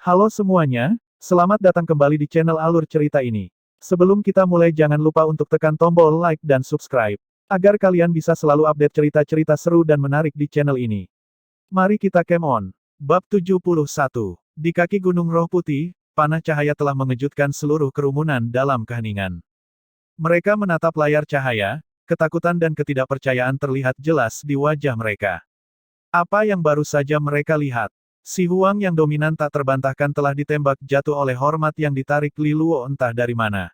Halo semuanya, selamat datang kembali di channel Alur Cerita ini. Sebelum kita mulai jangan lupa untuk tekan tombol like dan subscribe, agar kalian bisa selalu update cerita-cerita seru dan menarik di channel ini. Mari kita game on. Bab 71. Di kaki Gunung Roh Putih, panah cahaya telah mengejutkan seluruh kerumunan dalam keheningan. Mereka menatap layar cahaya, ketakutan dan ketidakpercayaan terlihat jelas di wajah mereka. Apa yang baru saja mereka lihat? Si Huang yang dominan tak terbantahkan telah ditembak jatuh oleh hormat yang ditarik Li Luo entah dari mana.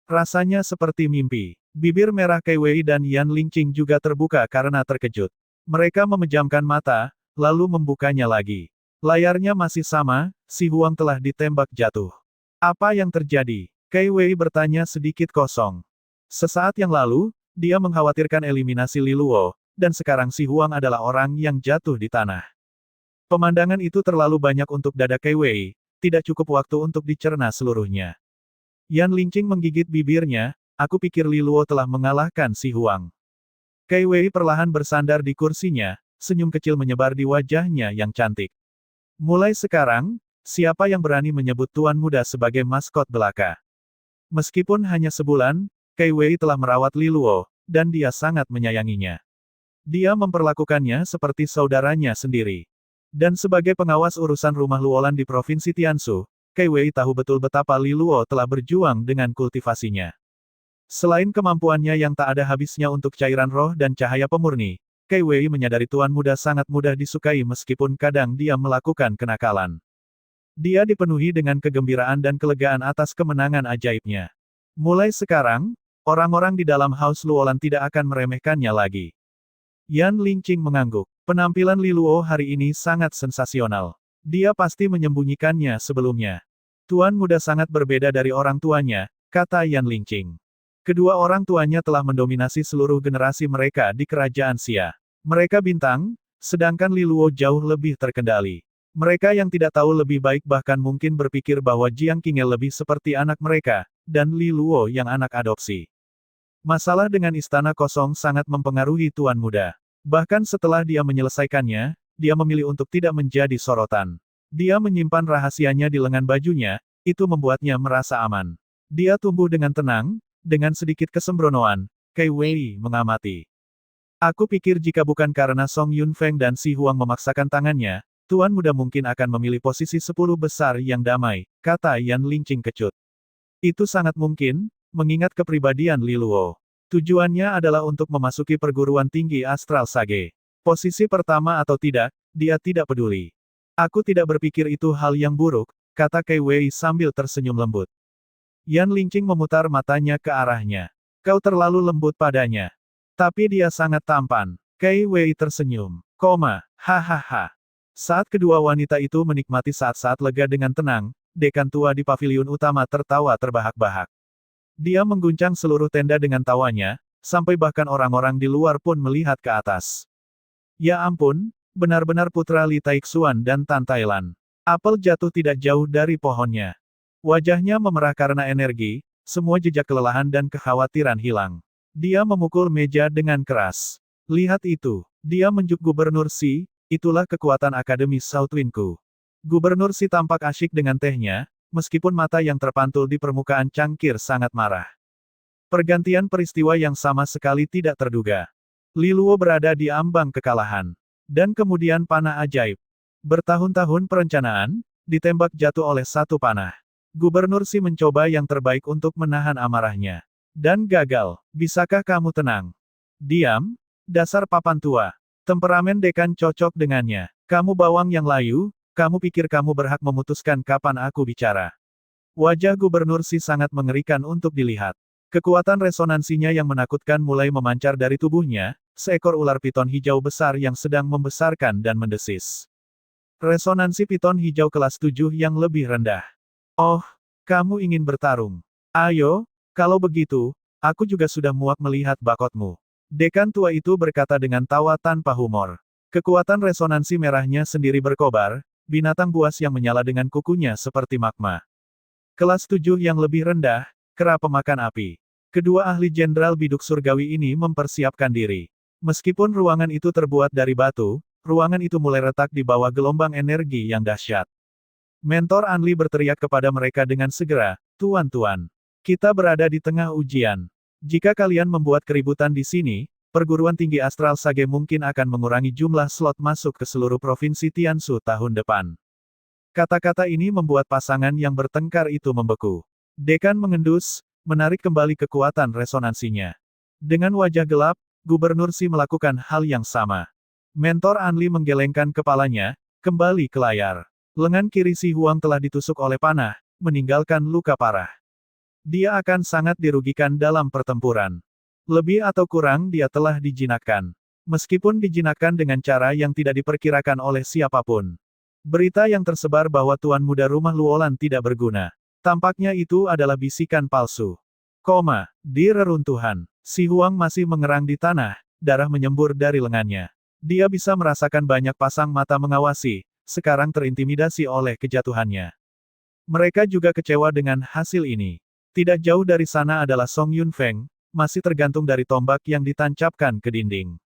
Rasanya seperti mimpi. Bibir merah Kei Wei dan Yan Lingqing juga terbuka karena terkejut. Mereka memejamkan mata, lalu membukanya lagi. Layarnya masih sama, si Huang telah ditembak jatuh. Apa yang terjadi? Kei Wei bertanya sedikit kosong. Sesaat yang lalu, dia mengkhawatirkan eliminasi Li Luo, dan sekarang si Huang adalah orang yang jatuh di tanah. Pemandangan itu terlalu banyak untuk dada Kei Wei, tidak cukup waktu untuk dicerna seluruhnya. Yan Lingqing menggigit bibirnya, aku pikir Li Luo telah mengalahkan si Huang. Kei Wei perlahan bersandar di kursinya, senyum kecil menyebar di wajahnya yang cantik. Mulai sekarang, siapa yang berani menyebut Tuan Muda sebagai maskot belaka? Meskipun hanya sebulan, Kei Wei telah merawat Li Luo, dan dia sangat menyayanginya. Dia memperlakukannya seperti saudaranya sendiri. Dan sebagai pengawas urusan rumah Luolan di Provinsi Tiansu, Kei Wei tahu betul betapa Li Luo telah berjuang dengan kultivasinya. Selain kemampuannya yang tak ada habisnya untuk cairan roh dan cahaya pemurni, Kei Wei menyadari Tuan Muda sangat mudah disukai meskipun kadang dia melakukan kenakalan. Dia dipenuhi dengan kegembiraan dan kelegaan atas kemenangan ajaibnya. Mulai sekarang, orang-orang di dalam Haus Luolan tidak akan meremehkannya lagi. Yan Lingqing mengangguk. Penampilan Li Luo hari ini sangat sensasional. Dia pasti menyembunyikannya sebelumnya. Tuan Muda sangat berbeda dari orang tuanya, kata Yan Lingqing. Kedua orang tuanya telah mendominasi seluruh generasi mereka di kerajaan Xia. Mereka bintang, sedangkan Li Luo jauh lebih terkendali. Mereka yang tidak tahu lebih baik bahkan mungkin berpikir bahwa Jiang Qingye lebih seperti anak mereka, dan Li Luo yang anak adopsi. Masalah dengan istana kosong sangat mempengaruhi Tuan Muda. Bahkan setelah dia menyelesaikannya, dia memilih untuk tidak menjadi sorotan. Dia menyimpan rahasianya di lengan bajunya, itu membuatnya merasa aman. Dia tumbuh dengan tenang, dengan sedikit kesembronoan, Kei Wei mengamati. Aku pikir jika bukan karena Song Yunfeng dan Si Huang memaksakan tangannya, Tuan Muda mungkin akan memilih posisi 10 besar yang damai, kata Yan Lingqing kecut. Itu sangat mungkin, mengingat kepribadian Li Luo. Tujuannya adalah untuk memasuki perguruan tinggi Astral Sage. Posisi pertama atau tidak, dia tidak peduli. Aku tidak berpikir itu hal yang buruk, kata Kei Wei sambil tersenyum lembut. Yan Lingqing memutar matanya ke arahnya. Kau terlalu lembut padanya. Tapi dia sangat tampan. Kei Wei tersenyum. Hahaha. Saat kedua wanita itu menikmati saat-saat lega dengan tenang, dekan tua di paviliun utama tertawa terbahak-bahak. Dia mengguncang seluruh tenda dengan tawanya, sampai bahkan orang-orang di luar pun melihat ke atas. Ya ampun, benar-benar putra Li Taixuan dan Tan Tailan. Apel jatuh tidak jauh dari pohonnya. Wajahnya memerah karena energi, semua jejak kelelahan dan kekhawatiran hilang. Dia memukul meja dengan keras. Lihat itu, dia menjuk Gubernur Si, itulah kekuatan Akademi Southwindku. Gubernur Si tampak asyik dengan tehnya, meskipun mata yang terpantul di permukaan cangkir sangat marah. Pergantian peristiwa yang sama sekali tidak terduga. Li Luo berada di ambang kekalahan. Dan kemudian panah ajaib. Bertahun-tahun perencanaan, ditembak jatuh oleh satu panah. Gubernur Si mencoba yang terbaik untuk menahan amarahnya. Dan gagal. Bisakah kamu tenang? Diam, dasar papan tua. Temperamen dekan cocok dengannya. Kamu bawang yang layu, kamu pikir kamu berhak memutuskan kapan aku bicara. Wajah Gubernur Si sangat mengerikan untuk dilihat. Kekuatan resonansinya yang menakutkan mulai memancar dari tubuhnya, seekor ular piton hijau besar yang sedang membesarkan dan mendesis. Resonansi piton hijau kelas 7 yang lebih rendah. Oh, kamu ingin bertarung. Ayo, kalau begitu, aku juga sudah muak melihat bakotmu. Dekan tua itu berkata dengan tawa tanpa humor. Kekuatan resonansi merahnya sendiri berkobar, binatang buas yang menyala dengan kukunya seperti magma. Kelas 7 yang lebih rendah, kera pemakan api. Kedua ahli jenderal biduk surgawi ini mempersiapkan diri. Meskipun ruangan itu terbuat dari batu, ruangan itu mulai retak di bawah gelombang energi yang dahsyat. Mentor Anli berteriak kepada mereka dengan segera, "Tuan-tuan, kita berada di tengah ujian. Jika kalian membuat keributan di sini, perguruan tinggi astral Sage mungkin akan mengurangi jumlah slot masuk ke seluruh provinsi Tianshu tahun depan." Kata-kata ini membuat pasangan yang bertengkar itu membeku. Dekan mengendus, menarik kembali kekuatan resonansinya. Dengan wajah gelap, Gubernur Si melakukan hal yang sama. Mentor Anli menggelengkan kepalanya, kembali ke layar. Lengan kiri Si Huang telah ditusuk oleh panah, meninggalkan luka parah. Dia akan sangat dirugikan dalam pertempuran. Lebih atau kurang dia telah dijinakkan. Meskipun dijinakkan dengan cara yang tidak diperkirakan oleh siapapun. Berita yang tersebar bahwa Tuan Muda Rumah Luolan tidak berguna. Tampaknya itu adalah bisikan palsu. Di reruntuhan, Si Huang masih mengerang di tanah, darah menyembur dari lengannya. Dia bisa merasakan banyak pasang mata mengawasi, sekarang terintimidasi oleh kejatuhannya. Mereka juga kecewa dengan hasil ini. Tidak jauh dari sana adalah Song Yunfeng, masih tergantung dari tombak yang ditancapkan ke dinding.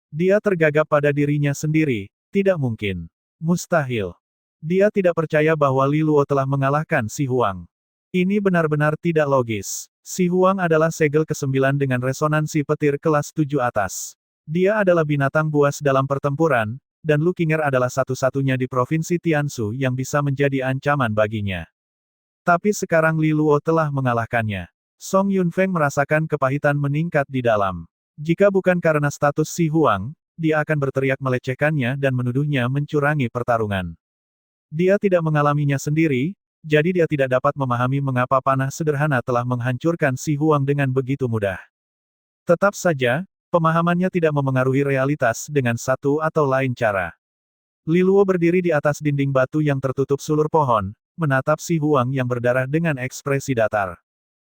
Dia tergagap pada dirinya sendiri, tidak mungkin. Mustahil. Dia tidak percaya bahwa Li Luo telah mengalahkan Si Huang. Ini benar-benar tidak logis. Si Huang adalah segel ke-9 dengan resonansi petir kelas 7 atas. Dia adalah binatang buas dalam pertempuran, dan Lu Qinger adalah satu-satunya di Provinsi Tianshu yang bisa menjadi ancaman baginya. Tapi sekarang Li Luo telah mengalahkannya. Song Yunfeng merasakan kepahitan meningkat di dalam. Jika bukan karena status Si Huang, dia akan berteriak melecehkannya dan menuduhnya mencurangi pertarungan. Dia tidak mengalaminya sendiri, jadi dia tidak dapat memahami mengapa panah sederhana telah menghancurkan Si Huang dengan begitu mudah. Tetap saja, pemahamannya tidak memengaruhi realitas dengan satu atau lain cara. Li Luo berdiri di atas dinding batu yang tertutup sulur pohon, menatap Si Huang yang berdarah dengan ekspresi datar.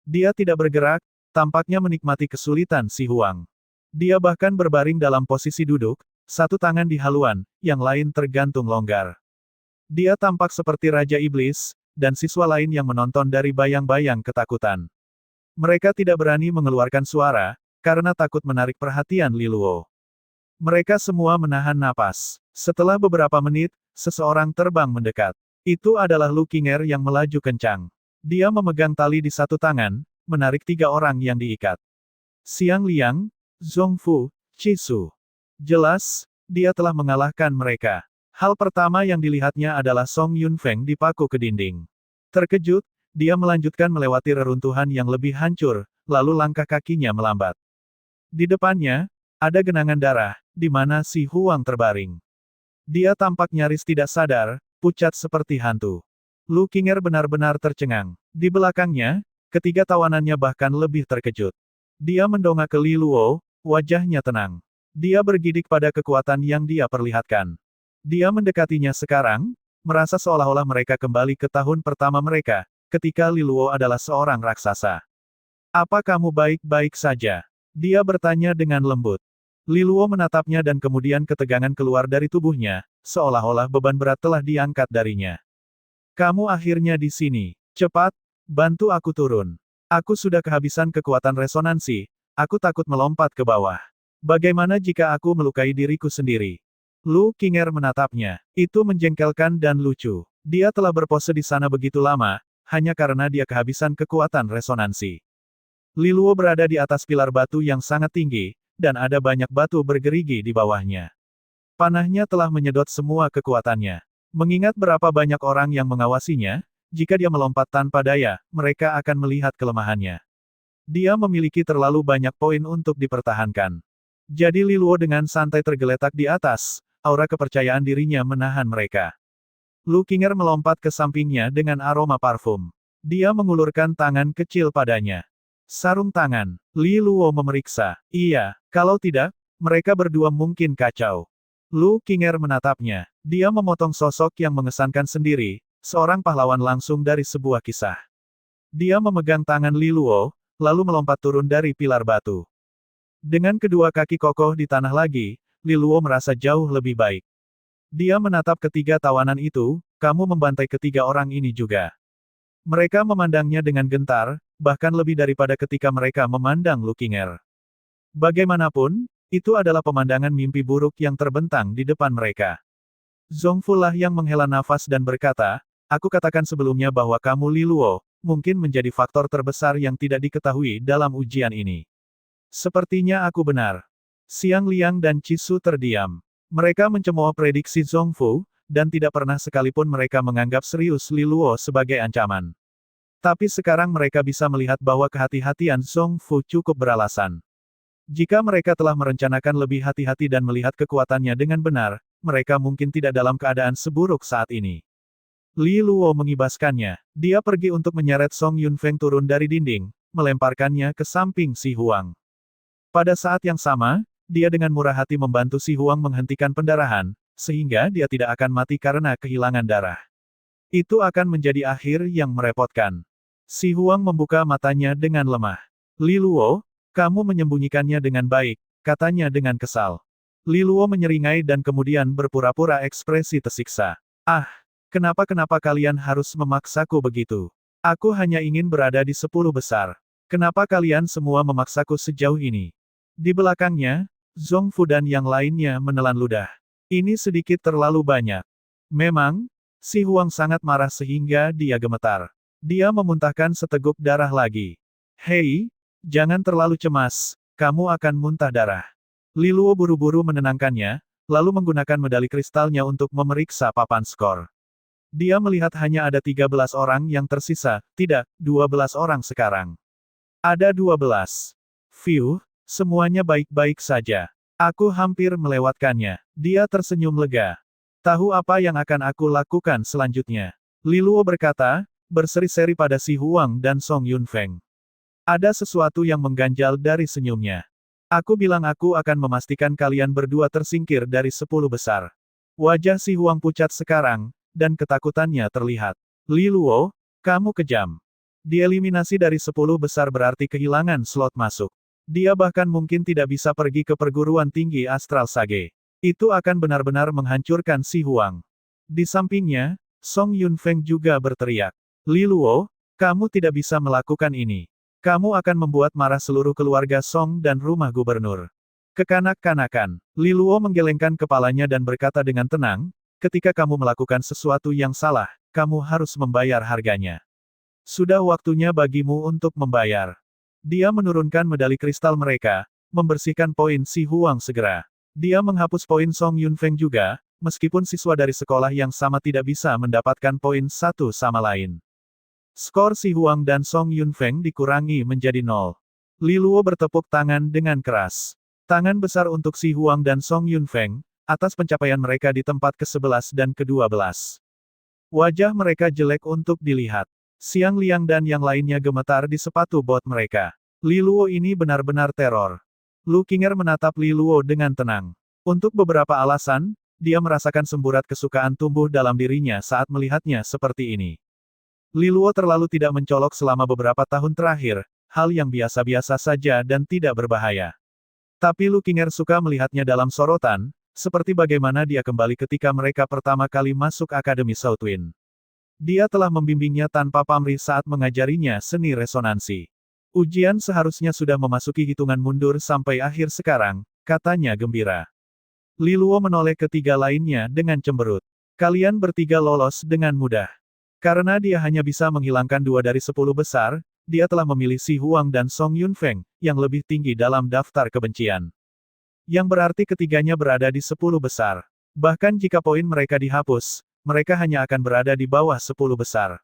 Dia tidak bergerak, tampaknya menikmati kesulitan Si Huang. Dia bahkan berbaring dalam posisi duduk, satu tangan di haluan, yang lain tergantung longgar. Dia tampak seperti Raja Iblis, dan siswa lain yang menonton dari bayang-bayang ketakutan. Mereka tidak berani mengeluarkan suara, karena takut menarik perhatian Li Luo. Mereka semua menahan napas. Setelah beberapa menit, seseorang terbang mendekat. Itu adalah Lu Qinger yang melaju kencang. Dia memegang tali di satu tangan, menarik 3 orang yang diikat. Xiang Liang, Zhongfu, Chisu. Jelas, dia telah mengalahkan mereka. Hal pertama yang dilihatnya adalah Song Yunfeng dipaku ke dinding. Terkejut, dia melanjutkan melewati reruntuhan yang lebih hancur, lalu langkah kakinya melambat. Di depannya, ada genangan darah, di mana Si Huang terbaring. Dia tampak nyaris tidak sadar, pucat seperti hantu. Lu Qinger benar-benar tercengang. Di belakangnya, ketiga tawanannya bahkan lebih terkejut. Dia mendongak ke Li Luo, wajahnya tenang. Dia bergidik pada kekuatan yang dia perlihatkan. Dia mendekatinya sekarang, merasa seolah-olah mereka kembali ke tahun pertama mereka, ketika Li Luo adalah seorang raksasa. "Apa kamu baik-baik saja?" Dia bertanya dengan lembut. Li Luo menatapnya dan kemudian ketegangan keluar dari tubuhnya, seolah-olah beban berat telah diangkat darinya. "Kamu akhirnya di sini. Cepat, bantu aku turun. Aku sudah kehabisan kekuatan resonansi, aku takut melompat ke bawah. Bagaimana jika aku melukai diriku sendiri?" Lu Qinger menatapnya. Itu menjengkelkan dan lucu. Dia telah berpose di sana begitu lama, hanya karena dia kehabisan kekuatan resonansi. Li Luo berada di atas pilar batu yang sangat tinggi, dan ada banyak batu bergerigi di bawahnya. Panahnya telah menyedot semua kekuatannya. Mengingat berapa banyak orang yang mengawasinya, jika dia melompat tanpa daya, mereka akan melihat kelemahannya. Dia memiliki terlalu banyak poin untuk dipertahankan. Jadi Li Luo dengan santai tergeletak di atas, aura kepercayaan dirinya menahan mereka. Lu Qinger melompat ke sampingnya dengan aroma parfum. Dia mengulurkan tangan kecil padanya. Sarung tangan. Li Luo memeriksa. Iya, kalau tidak, mereka berdua mungkin kacau. Lu Qinger menatapnya. Dia memotong sosok yang mengesankan sendiri, seorang pahlawan langsung dari sebuah kisah. Dia memegang tangan Li Luo, lalu melompat turun dari pilar batu. Dengan kedua kaki kokoh di tanah lagi, Li Luo merasa jauh lebih baik. Dia menatap ketiga tawanan itu, "Kamu membantai ketiga orang ini juga." Mereka memandangnya dengan gentar, bahkan lebih daripada ketika mereka memandang Lu Qinger. Bagaimanapun, itu adalah pemandangan mimpi buruk yang terbentang di depan mereka. Zhongfu lah yang menghela nafas dan berkata, Aku katakan sebelumnya bahwa kamu Li Luo, mungkin menjadi faktor terbesar yang tidak diketahui dalam ujian ini. Sepertinya aku benar. Xiang Liang dan Chisu terdiam. Mereka mencemooh prediksi Zhongfu, dan tidak pernah sekalipun mereka menganggap serius Li Luo sebagai ancaman. Tapi sekarang mereka bisa melihat bahwa kehati-hatian Zhongfu cukup beralasan. Jika mereka telah merencanakan lebih hati-hati dan melihat kekuatannya dengan benar, mereka mungkin tidak dalam keadaan seburuk saat ini. Li Luo mengibaskannya. Dia pergi untuk menyeret Song Yunfeng turun dari dinding, melemparkannya ke samping Si Huang. Pada saat yang sama, dia dengan murah hati membantu Si Huang menghentikan pendarahan, sehingga dia tidak akan mati karena kehilangan darah. Itu akan menjadi akhir yang merepotkan. Si Huang membuka matanya dengan lemah. Li Luo, kamu menyembunyikannya dengan baik, katanya dengan kesal. Li Luo menyeringai dan kemudian berpura-pura ekspresi tersiksa. Ah, kenapa kalian harus memaksaku begitu? Aku hanya ingin berada di 10 besar. Kenapa kalian semua memaksaku sejauh ini? Di belakangnya, Zhongfu dan yang lainnya menelan ludah. Ini sedikit terlalu banyak. Memang, Si Huang sangat marah sehingga dia gemetar. Dia memuntahkan seteguk darah lagi. Hei, jangan terlalu cemas, kamu akan muntah darah. Li Luo buru-buru menenangkannya, lalu menggunakan medali kristalnya untuk memeriksa papan skor. Dia melihat hanya ada 13 orang yang tersisa, tidak, 12 orang sekarang. Ada 12. Phew, semuanya baik-baik saja. Aku hampir melewatkannya. Dia tersenyum lega. Tahu apa yang akan aku lakukan selanjutnya? Li Luo berkata, berseri-seri pada Si Huang dan Song Yunfeng. Ada sesuatu yang mengganjal dari senyumnya. Aku bilang aku akan memastikan kalian berdua tersingkir dari 10 besar. Wajah Si Huang pucat sekarang, dan ketakutannya terlihat. Li Luo, kamu kejam. Dieliminasi dari 10 besar berarti kehilangan slot masuk. Dia bahkan mungkin tidak bisa pergi ke perguruan tinggi Astral Sage. Itu akan benar-benar menghancurkan Si Huang. Di sampingnya, Song Yunfeng juga berteriak. Li Luo, kamu tidak bisa melakukan ini. Kamu akan membuat marah seluruh keluarga Song dan rumah gubernur. Kekanak-kanakan, Li Luo menggelengkan kepalanya dan berkata dengan tenang, ketika kamu melakukan sesuatu yang salah, kamu harus membayar harganya. Sudah waktunya bagimu untuk membayar. Dia menurunkan medali kristal mereka, membersihkan poin Si Huang segera. Dia menghapus poin Song Yunfeng juga, meskipun siswa dari sekolah yang sama tidak bisa mendapatkan poin satu sama lain. Skor Si Huang dan Song Yunfeng dikurangi menjadi 0. Li Luo bertepuk tangan dengan keras. Tangan besar untuk Si Huang dan Song Yunfeng, atas pencapaian mereka di tempat ke-11 dan ke-12. Wajah mereka jelek untuk dilihat. Xiang Liang dan yang lainnya gemetar di sepatu bot mereka. Li Luo ini benar-benar teror. Lu Qinger menatap Li Luo dengan tenang. Untuk beberapa alasan, dia merasakan semburat kesukaan tumbuh dalam dirinya saat melihatnya seperti ini. Li Luo terlalu tidak mencolok selama beberapa tahun terakhir, hal yang biasa-biasa saja dan tidak berbahaya. Tapi Lu Qinger suka melihatnya dalam sorotan, seperti bagaimana dia kembali ketika mereka pertama kali masuk Akademi Southwind. Dia telah membimbingnya tanpa pamrih saat mengajarinya seni resonansi. Ujian seharusnya sudah memasuki hitungan mundur sampai akhir sekarang, katanya gembira. Li Luo menoleh ke tiga lainnya dengan cemberut. Kalian bertiga lolos dengan mudah. Karena dia hanya bisa menghilangkan 2 dari 10 besar, dia telah memilih Si Huang dan Song Yunfeng, yang lebih tinggi dalam daftar kebencian. Yang berarti ketiganya berada di 10 besar. Bahkan jika poin mereka dihapus, mereka hanya akan berada di bawah 10 besar.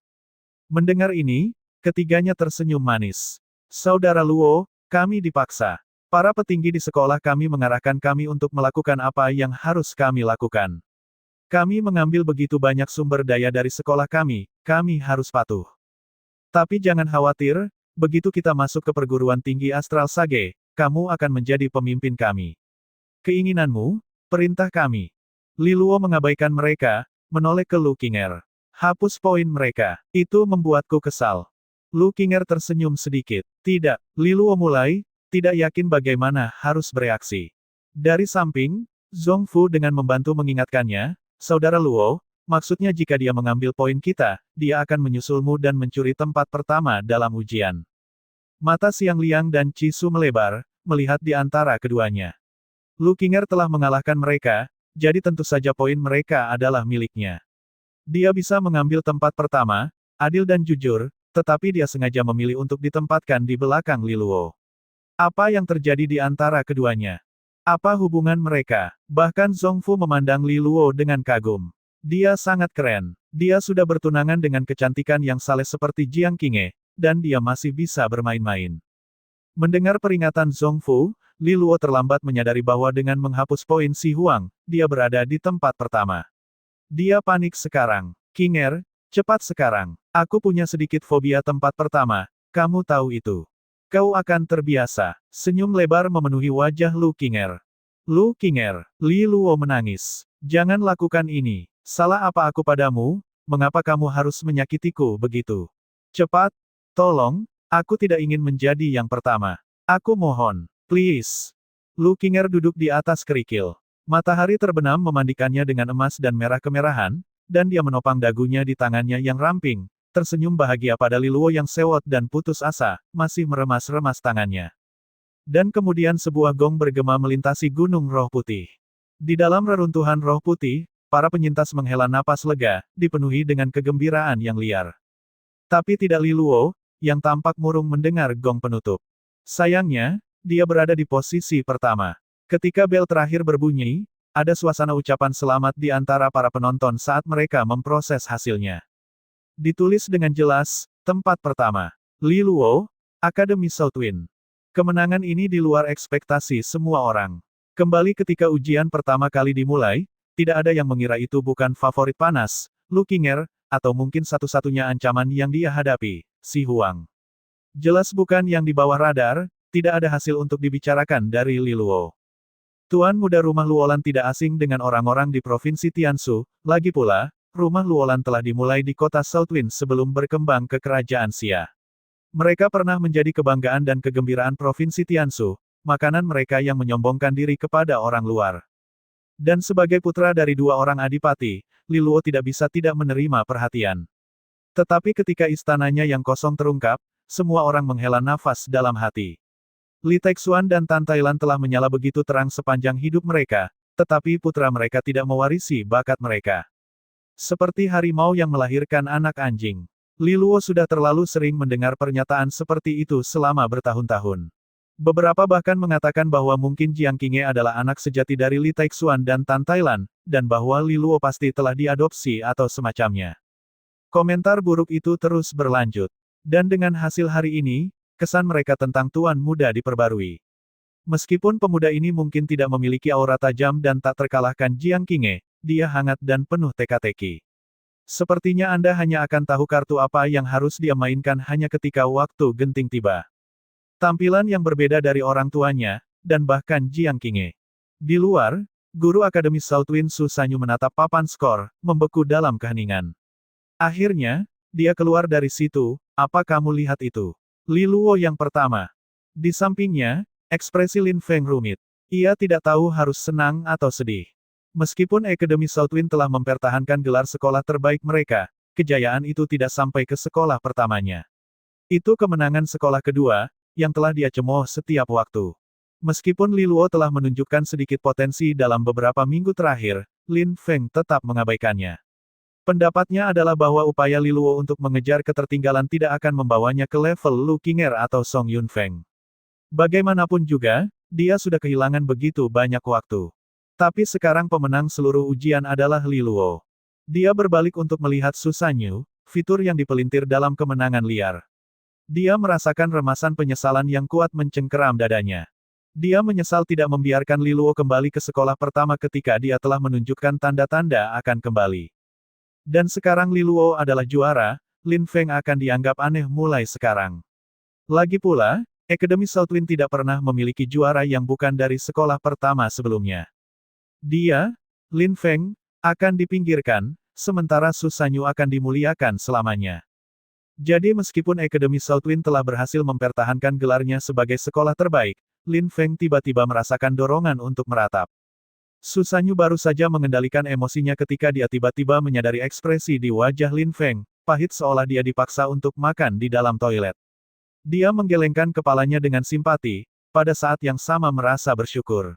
Mendengar ini, ketiganya tersenyum manis. Saudara Luo, kami dipaksa. Para petinggi di sekolah kami mengarahkan kami untuk melakukan apa yang harus kami lakukan. Kami mengambil begitu banyak sumber daya dari sekolah kami harus patuh. Tapi jangan khawatir, begitu kita masuk ke perguruan tinggi Astral Sage, kamu akan menjadi pemimpin kami. Keinginanmu, perintah kami. Li Luo mengabaikan mereka, menoleh ke Lu Qinger. Hapus poin mereka, itu membuatku kesal. Lu Qinger tersenyum sedikit. Tidak, Li Luo mulai, tidak yakin bagaimana harus bereaksi. Dari samping, Zhongfu dengan membantu mengingatkannya, Saudara Luo, maksudnya jika dia mengambil poin kita, dia akan menyusulmu dan mencuri tempat pertama dalam ujian. Mata Xiang Liang dan Chisu melebar, melihat di antara keduanya. Lu Qinger telah mengalahkan mereka, jadi tentu saja poin mereka adalah miliknya. Dia bisa mengambil tempat pertama, adil dan jujur, tetapi dia sengaja memilih untuk ditempatkan di belakang Li Luo. Apa yang terjadi di antara keduanya? Apa hubungan mereka? Bahkan Zhong Fu memandang Li Luo dengan kagum. Dia sangat keren. Dia sudah bertunangan dengan kecantikan yang saleh seperti Jiang Qinghe, dan dia masih bisa bermain-main. Mendengar peringatan Zhong Fu, Li Luo terlambat menyadari bahwa dengan menghapus poin Si Huang, dia berada di tempat pertama. Dia panik sekarang. Qinger, cepat sekarang. Aku punya sedikit fobia tempat pertama, kamu tahu itu. Kau akan terbiasa. Senyum lebar memenuhi wajah Lu Qinger. Lu Qinger, Li Luo menangis. Jangan lakukan ini. Salah apa aku padamu? Mengapa kamu harus menyakitiku begitu? Cepat, tolong, aku tidak ingin menjadi yang pertama. Aku mohon, please. Lu Qinger duduk di atas kerikil. Matahari terbenam memandikannya dengan emas dan merah kemerahan, dan dia menopang dagunya di tangannya yang ramping, tersenyum bahagia pada Li Luo yang sewot dan putus asa, masih meremas-remas tangannya. Dan kemudian sebuah gong bergema melintasi gunung roh putih. Di dalam reruntuhan roh putih, para penyintas menghela napas lega, dipenuhi dengan kegembiraan yang liar. Tapi tidak Li Luo, yang tampak murung mendengar gong penutup. Sayangnya, dia berada di posisi pertama. Ketika bel terakhir berbunyi, ada suasana ucapan selamat di antara para penonton saat mereka memproses hasilnya. Ditulis dengan jelas, tempat pertama. Li Luo, Akademi Southwind. Kemenangan ini di luar ekspektasi semua orang. Kembali ketika ujian pertama kali dimulai, tidak ada yang mengira itu bukan favorit panas, Lu Qinger, atau mungkin satu-satunya ancaman yang dia hadapi, Si Huang. Jelas bukan yang di bawah radar, tidak ada hasil untuk dibicarakan dari Li Luo. Tuan muda rumah Luolan tidak asing dengan orang-orang di Provinsi Tianshu, lagi pula, rumah Luolan telah dimulai di kota Southwind sebelum berkembang ke kerajaan Xia. Mereka pernah menjadi kebanggaan dan kegembiraan Provinsi Tianshu, makanan mereka yang menyombongkan diri kepada orang luar. Dan sebagai putra dari dua orang adipati, Li Luo tidak bisa tidak menerima perhatian. Tetapi ketika istananya yang kosong terungkap, semua orang menghela nafas dalam hati. Li Texuan dan Tan Thailand telah menyala begitu terang sepanjang hidup mereka, tetapi putra mereka tidak mewarisi bakat mereka. Seperti harimau yang melahirkan anak anjing. Li Luo sudah terlalu sering mendengar pernyataan seperti itu selama bertahun-tahun. Beberapa bahkan mengatakan bahwa mungkin Jiang Qinghe adalah anak sejati dari Li Texuan dan Tan Thailand, dan bahwa Li Luo pasti telah diadopsi atau semacamnya. Komentar buruk itu terus berlanjut. Dan dengan hasil hari ini, kesan mereka tentang tuan muda diperbarui. Meskipun pemuda ini mungkin tidak memiliki aura tajam dan tak terkalahkan Jiang Qinghe, dia hangat dan penuh teka-teki. Sepertinya Anda hanya akan tahu kartu apa yang harus dia mainkan hanya ketika waktu genting tiba. Tampilan yang berbeda dari orang tuanya, dan bahkan Jiang Qinghe. Di luar, guru Akademi Southwind Su Sanyu menatap papan skor, membeku dalam keheningan. Akhirnya, dia keluar dari situ, apa kamu lihat itu? Li Luo yang pertama. Di sampingnya, ekspresi Lin Feng rumit. Ia tidak tahu harus senang atau sedih. Meskipun Akademi Southwind telah mempertahankan gelar sekolah terbaik mereka, kejayaan itu tidak sampai ke sekolah pertamanya. Itu kemenangan sekolah kedua, yang telah dia cemooh setiap waktu. Meskipun Li Luo telah menunjukkan sedikit potensi dalam beberapa minggu terakhir, Lin Feng tetap mengabaikannya. Pendapatnya adalah bahwa upaya Li Luo untuk mengejar ketertinggalan tidak akan membawanya ke level Lu Qinger atau Song Yunfeng. Bagaimanapun juga, dia sudah kehilangan begitu banyak waktu. Tapi sekarang pemenang seluruh ujian adalah Li Luo. Dia berbalik untuk melihat Su Sanyu, fitur yang dipelintir dalam kemenangan liar. Dia merasakan remasan penyesalan yang kuat mencengkeram dadanya. Dia menyesal tidak membiarkan Li Luo kembali ke sekolah pertama ketika dia telah menunjukkan tanda-tanda akan kembali. Dan sekarang Li Luo adalah juara, Lin Feng akan dianggap aneh mulai sekarang. Lagi pula, Akademi Southwind tidak pernah memiliki juara yang bukan dari sekolah pertama sebelumnya. Dia, Lin Feng, akan dipinggirkan, sementara Su Sanyu akan dimuliakan selamanya. Jadi meskipun Akademi Southwind telah berhasil mempertahankan gelarnya sebagai sekolah terbaik, Lin Feng tiba-tiba merasakan dorongan untuk meratap. Su Sanyu baru saja mengendalikan emosinya ketika dia tiba-tiba menyadari ekspresi di wajah Lin Feng, pahit seolah dia dipaksa untuk makan di dalam toilet. Dia menggelengkan kepalanya dengan simpati, pada saat yang sama merasa bersyukur.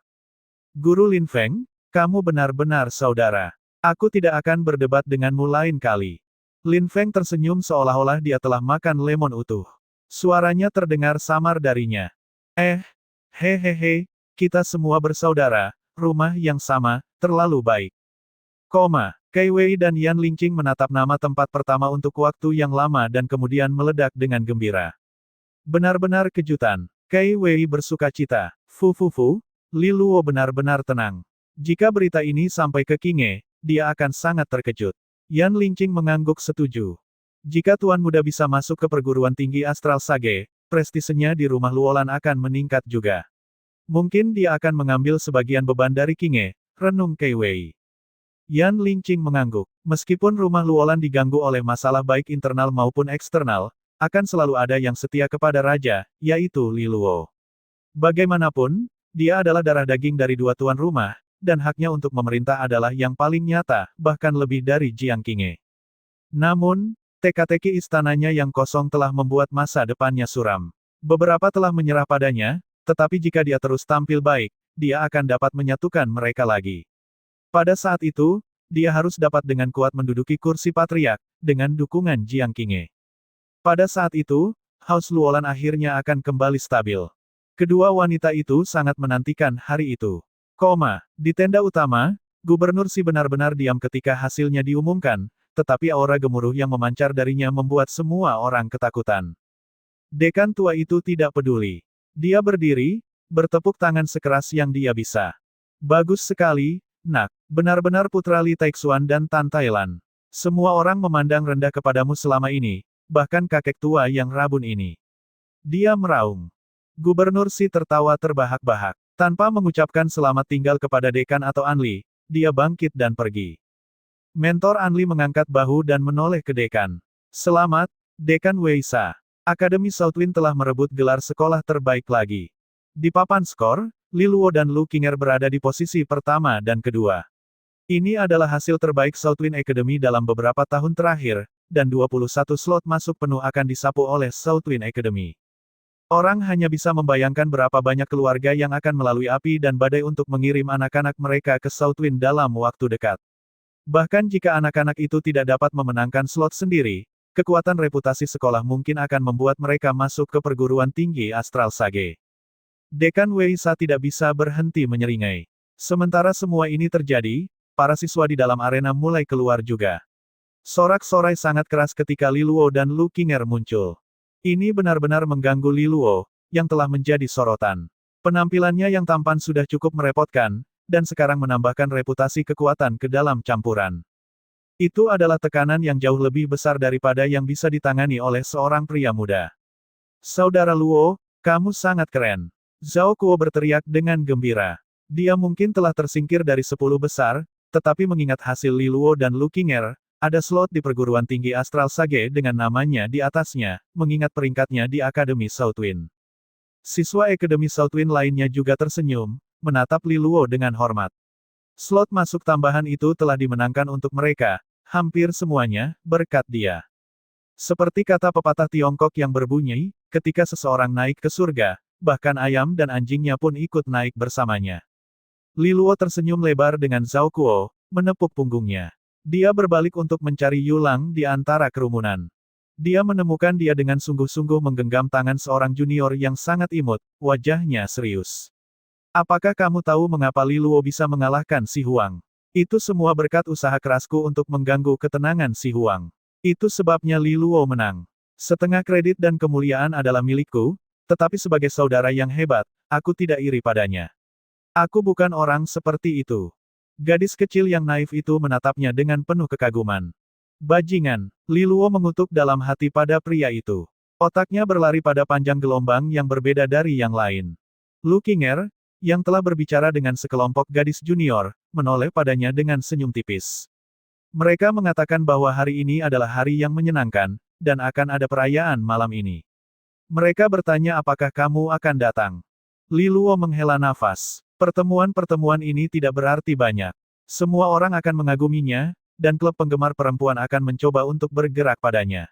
Guru Lin Feng, kamu benar-benar saudara. Aku tidak akan berdebat denganmu lain kali. Lin Feng tersenyum seolah-olah dia telah makan lemon utuh. Suaranya terdengar samar darinya. Hehehe, kita semua bersaudara, rumah yang sama, terlalu baik. Kai Wei dan Yan Lingqing menatap nama tempat pertama untuk waktu yang lama dan kemudian meledak dengan gembira. Benar-benar kejutan. Kai Wei bersukacita. Fu, Li Luo benar-benar tenang. Jika berita ini sampai ke Qinghe, dia akan sangat terkejut. Yan Lingqing mengangguk setuju. Jika Tuan Muda bisa masuk ke perguruan tinggi Astral Sage, prestisenya di rumah Luolan akan meningkat juga. Mungkin dia akan mengambil sebagian beban dari Qinghe, renung Kai Wei. Yan Lingqing mengangguk. Meskipun rumah Luolan diganggu oleh masalah baik internal maupun eksternal, akan selalu ada yang setia kepada raja, yaitu Li Luo. Bagaimanapun, dia adalah darah daging dari dua tuan rumah, dan haknya untuk memerintah adalah yang paling nyata, bahkan lebih dari Jiang Qinghe. Namun, teka-teki istananya yang kosong telah membuat masa depannya suram. Beberapa telah menyerah padanya, tetapi jika dia terus tampil baik, dia akan dapat menyatukan mereka lagi. Pada saat itu, dia harus dapat dengan kuat menduduki kursi patriark, dengan dukungan Jiang Qinghe. Pada saat itu, House Luolan akhirnya akan kembali stabil. Kedua wanita itu sangat menantikan hari itu. Di tenda utama, Gubernur Si benar-benar diam ketika hasilnya diumumkan, tetapi aura gemuruh yang memancar darinya membuat semua orang ketakutan. Dekan tua itu tidak peduli. Dia berdiri, bertepuk tangan sekeras yang dia bisa. Bagus sekali, Nak, benar-benar putra Li Taixuan dan Tan Thailand. Semua orang memandang rendah kepadamu selama ini, bahkan kakek tua yang rabun ini. Dia meraung. Gubernur Si tertawa terbahak-bahak. Tanpa mengucapkan selamat tinggal kepada dekan atau Anli, dia bangkit dan pergi. Mentor Anli mengangkat bahu dan menoleh ke dekan. Selamat, Dekan Wei Sa. Akademi Southwind telah merebut gelar sekolah terbaik lagi. Di papan skor, Li Luo dan Lu Qing'er berada di posisi pertama dan kedua. Ini adalah hasil terbaik Southwind Academy dalam beberapa tahun terakhir, dan 21 slot masuk penuh akan disapu oleh Southwind Academy. Orang hanya bisa membayangkan berapa banyak keluarga yang akan melalui api dan badai untuk mengirim anak-anak mereka ke Southwind dalam waktu dekat. Bahkan jika anak-anak itu tidak dapat memenangkan slot sendiri, kekuatan reputasi sekolah mungkin akan membuat mereka masuk ke perguruan tinggi Astral Sage. Dekan Wei Sa tidak bisa berhenti menyeringai. Sementara semua ini terjadi, para siswa di dalam arena mulai keluar juga. Sorak-sorai sangat keras ketika Li Luo dan Lu Qing'er muncul. Ini benar-benar mengganggu Li Luo, yang telah menjadi sorotan. Penampilannya yang tampan sudah cukup merepotkan, dan sekarang menambahkan reputasi kekuatan ke dalam campuran. Itu adalah tekanan yang jauh lebih besar daripada yang bisa ditangani oleh seorang pria muda. Saudara Luo, kamu sangat keren. Zhao Kuo berteriak dengan gembira. Dia mungkin telah tersingkir dari 10 besar, tetapi mengingat hasil Li Luo dan Lu Qing'er, ada slot di perguruan tinggi Astral Sage dengan namanya di atasnya, mengingat peringkatnya di Akademi Southwind. Siswa Akademi Southwind lainnya juga tersenyum, menatap Li Luo dengan hormat. Slot masuk tambahan itu telah dimenangkan untuk mereka, hampir semuanya, berkat dia. Seperti kata pepatah Tiongkok yang berbunyi, ketika seseorang naik ke surga, bahkan ayam dan anjingnya pun ikut naik bersamanya. Li Luo tersenyum lebar dengan Zhao Kuo, menepuk punggungnya. Dia berbalik untuk mencari Yulang di antara kerumunan. Dia menemukan dia dengan sungguh-sungguh menggenggam tangan seorang junior yang sangat imut, wajahnya serius. Apakah kamu tahu mengapa Li Luo bisa mengalahkan Si Huang? Itu semua berkat usaha kerasku untuk mengganggu ketenangan Si Huang. Itu sebabnya Li Luo menang. Setengah kredit dan kemuliaan adalah milikku, tetapi sebagai saudara yang hebat, aku tidak iri padanya. Aku bukan orang seperti itu. Gadis kecil yang naif itu menatapnya dengan penuh kekaguman. Bajingan, Li Luo mengutuk dalam hati pada pria itu. Otaknya berlari pada panjang gelombang yang berbeda dari yang lain. Lu Qing'er, yang telah berbicara dengan sekelompok gadis junior, menoleh padanya dengan senyum tipis. Mereka mengatakan bahwa hari ini adalah hari yang menyenangkan, dan akan ada perayaan malam ini. Mereka bertanya apakah kamu akan datang. Li Luo menghela nafas. Pertemuan-pertemuan ini tidak berarti banyak. Semua orang akan mengaguminya, dan klub penggemar perempuan akan mencoba untuk bergerak padanya.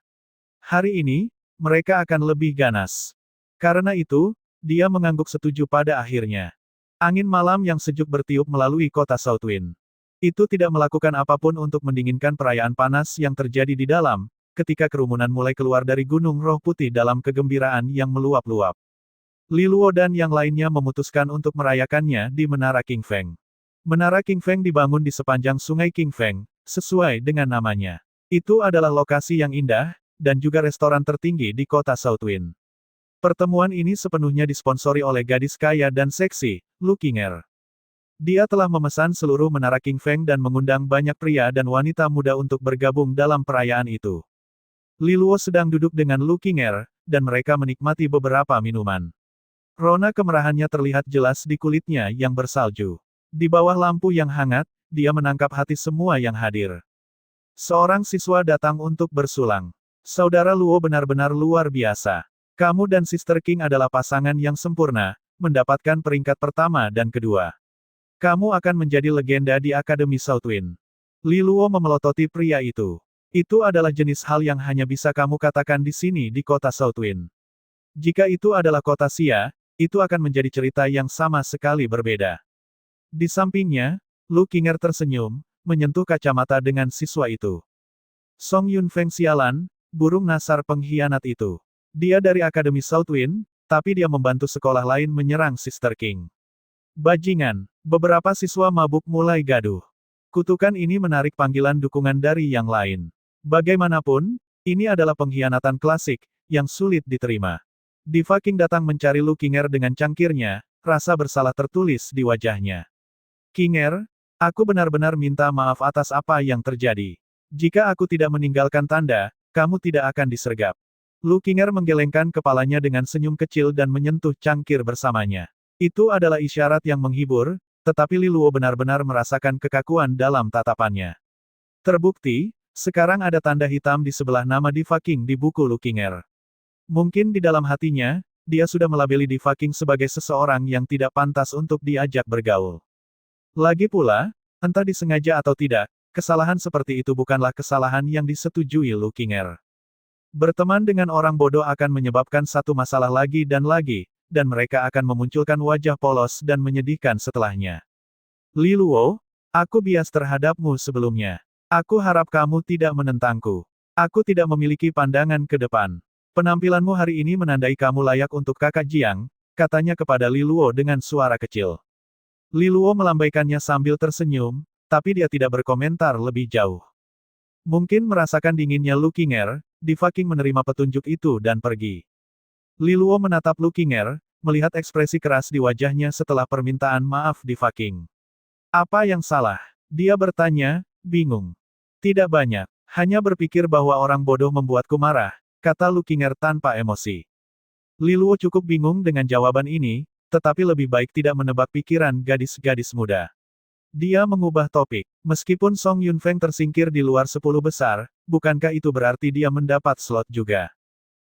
Hari ini, mereka akan lebih ganas. Karena itu, dia mengangguk setuju pada akhirnya. Angin malam yang sejuk bertiup melalui kota Southwind. Itu tidak melakukan apapun untuk mendinginkan perayaan panas yang terjadi di dalam, ketika kerumunan mulai keluar dari Gunung Roh Putih dalam kegembiraan yang meluap-luap. Li Luo dan yang lainnya memutuskan untuk merayakannya di Menara King Feng. Menara King Feng dibangun di sepanjang Sungai King Feng, sesuai dengan namanya. Itu adalah lokasi yang indah, dan juga restoran tertinggi di kota Southwind. Pertemuan ini sepenuhnya disponsori oleh gadis kaya dan seksi, Lu Qinger. Dia telah memesan seluruh menara King Feng dan mengundang banyak pria dan wanita muda untuk bergabung dalam perayaan itu. Li Luo sedang duduk dengan Lu Qinger, dan mereka menikmati beberapa minuman. Rona kemerahannya terlihat jelas di kulitnya yang bersalju. Di bawah lampu yang hangat, dia menangkap hati semua yang hadir. Seorang siswa datang untuk bersulang. Saudara Luo benar-benar luar biasa. Kamu dan Sister King adalah pasangan yang sempurna, mendapatkan peringkat pertama dan kedua. Kamu akan menjadi legenda di Akademi Southwind. Li Luo memelototi pria itu. Itu adalah jenis hal yang hanya bisa kamu katakan di sini di kota Southwind. Jika itu adalah kota Xia, itu akan menjadi cerita yang sama sekali berbeda. Di sampingnya, Lu Qinger tersenyum, menyentuh kacamata dengan siswa itu. Song Yunfeng sialan, burung nasar pengkhianat itu. Dia dari Akademi Southwind, tapi dia membantu sekolah lain menyerang Sister King. Bajingan, beberapa siswa mabuk mulai gaduh. Kutukan ini menarik panggilan dukungan dari yang lain. Bagaimanapun, ini adalah pengkhianatan klasik, yang sulit diterima. Diva King datang mencari Lu Qinger dengan cangkirnya, rasa bersalah tertulis di wajahnya. Qinger, aku benar-benar minta maaf atas apa yang terjadi. Jika aku tidak meninggalkan tanda, kamu tidak akan disergap. Lu Qinger menggelengkan kepalanya dengan senyum kecil dan menyentuh cangkir bersamanya. Itu adalah isyarat yang menghibur, tetapi Li Luo benar-benar merasakan kekakuan dalam tatapannya. Terbukti, sekarang ada tanda hitam di sebelah nama Diva King di buku Lu Qinger. Mungkin di dalam hatinya, dia sudah melabeli Diva King sebagai seseorang yang tidak pantas untuk diajak bergaul. Lagi pula, entah disengaja atau tidak, kesalahan seperti itu bukanlah kesalahan yang disetujui Lu Qinger. Berteman dengan orang bodoh akan menyebabkan satu masalah lagi, dan mereka akan memunculkan wajah polos dan menyedihkan setelahnya. Li Luo, aku bias terhadapmu sebelumnya. Aku harap kamu tidak menentangku. Aku tidak memiliki pandangan ke depan. Penampilanmu hari ini menandai kamu layak untuk kakak Jiang, katanya kepada Li Luo dengan suara kecil. Li Luo melambaikannya sambil tersenyum, tapi dia tidak berkomentar lebih jauh. Mungkin merasakan dinginnya Lu Qinger, Diva King menerima petunjuk itu dan pergi. Li Luo menatap Lu Qinger, melihat ekspresi keras di wajahnya setelah permintaan maaf Diva King. Apa yang salah? Dia bertanya, bingung. Tidak banyak, hanya berpikir bahwa orang bodoh membuatku marah, kata Lu Qinger tanpa emosi. Li Luo cukup bingung dengan jawaban ini, tetapi lebih baik tidak menebak pikiran gadis-gadis muda. Dia mengubah topik. Meskipun Song Yunfeng tersingkir di luar 10 besar, bukankah itu berarti dia mendapat slot juga?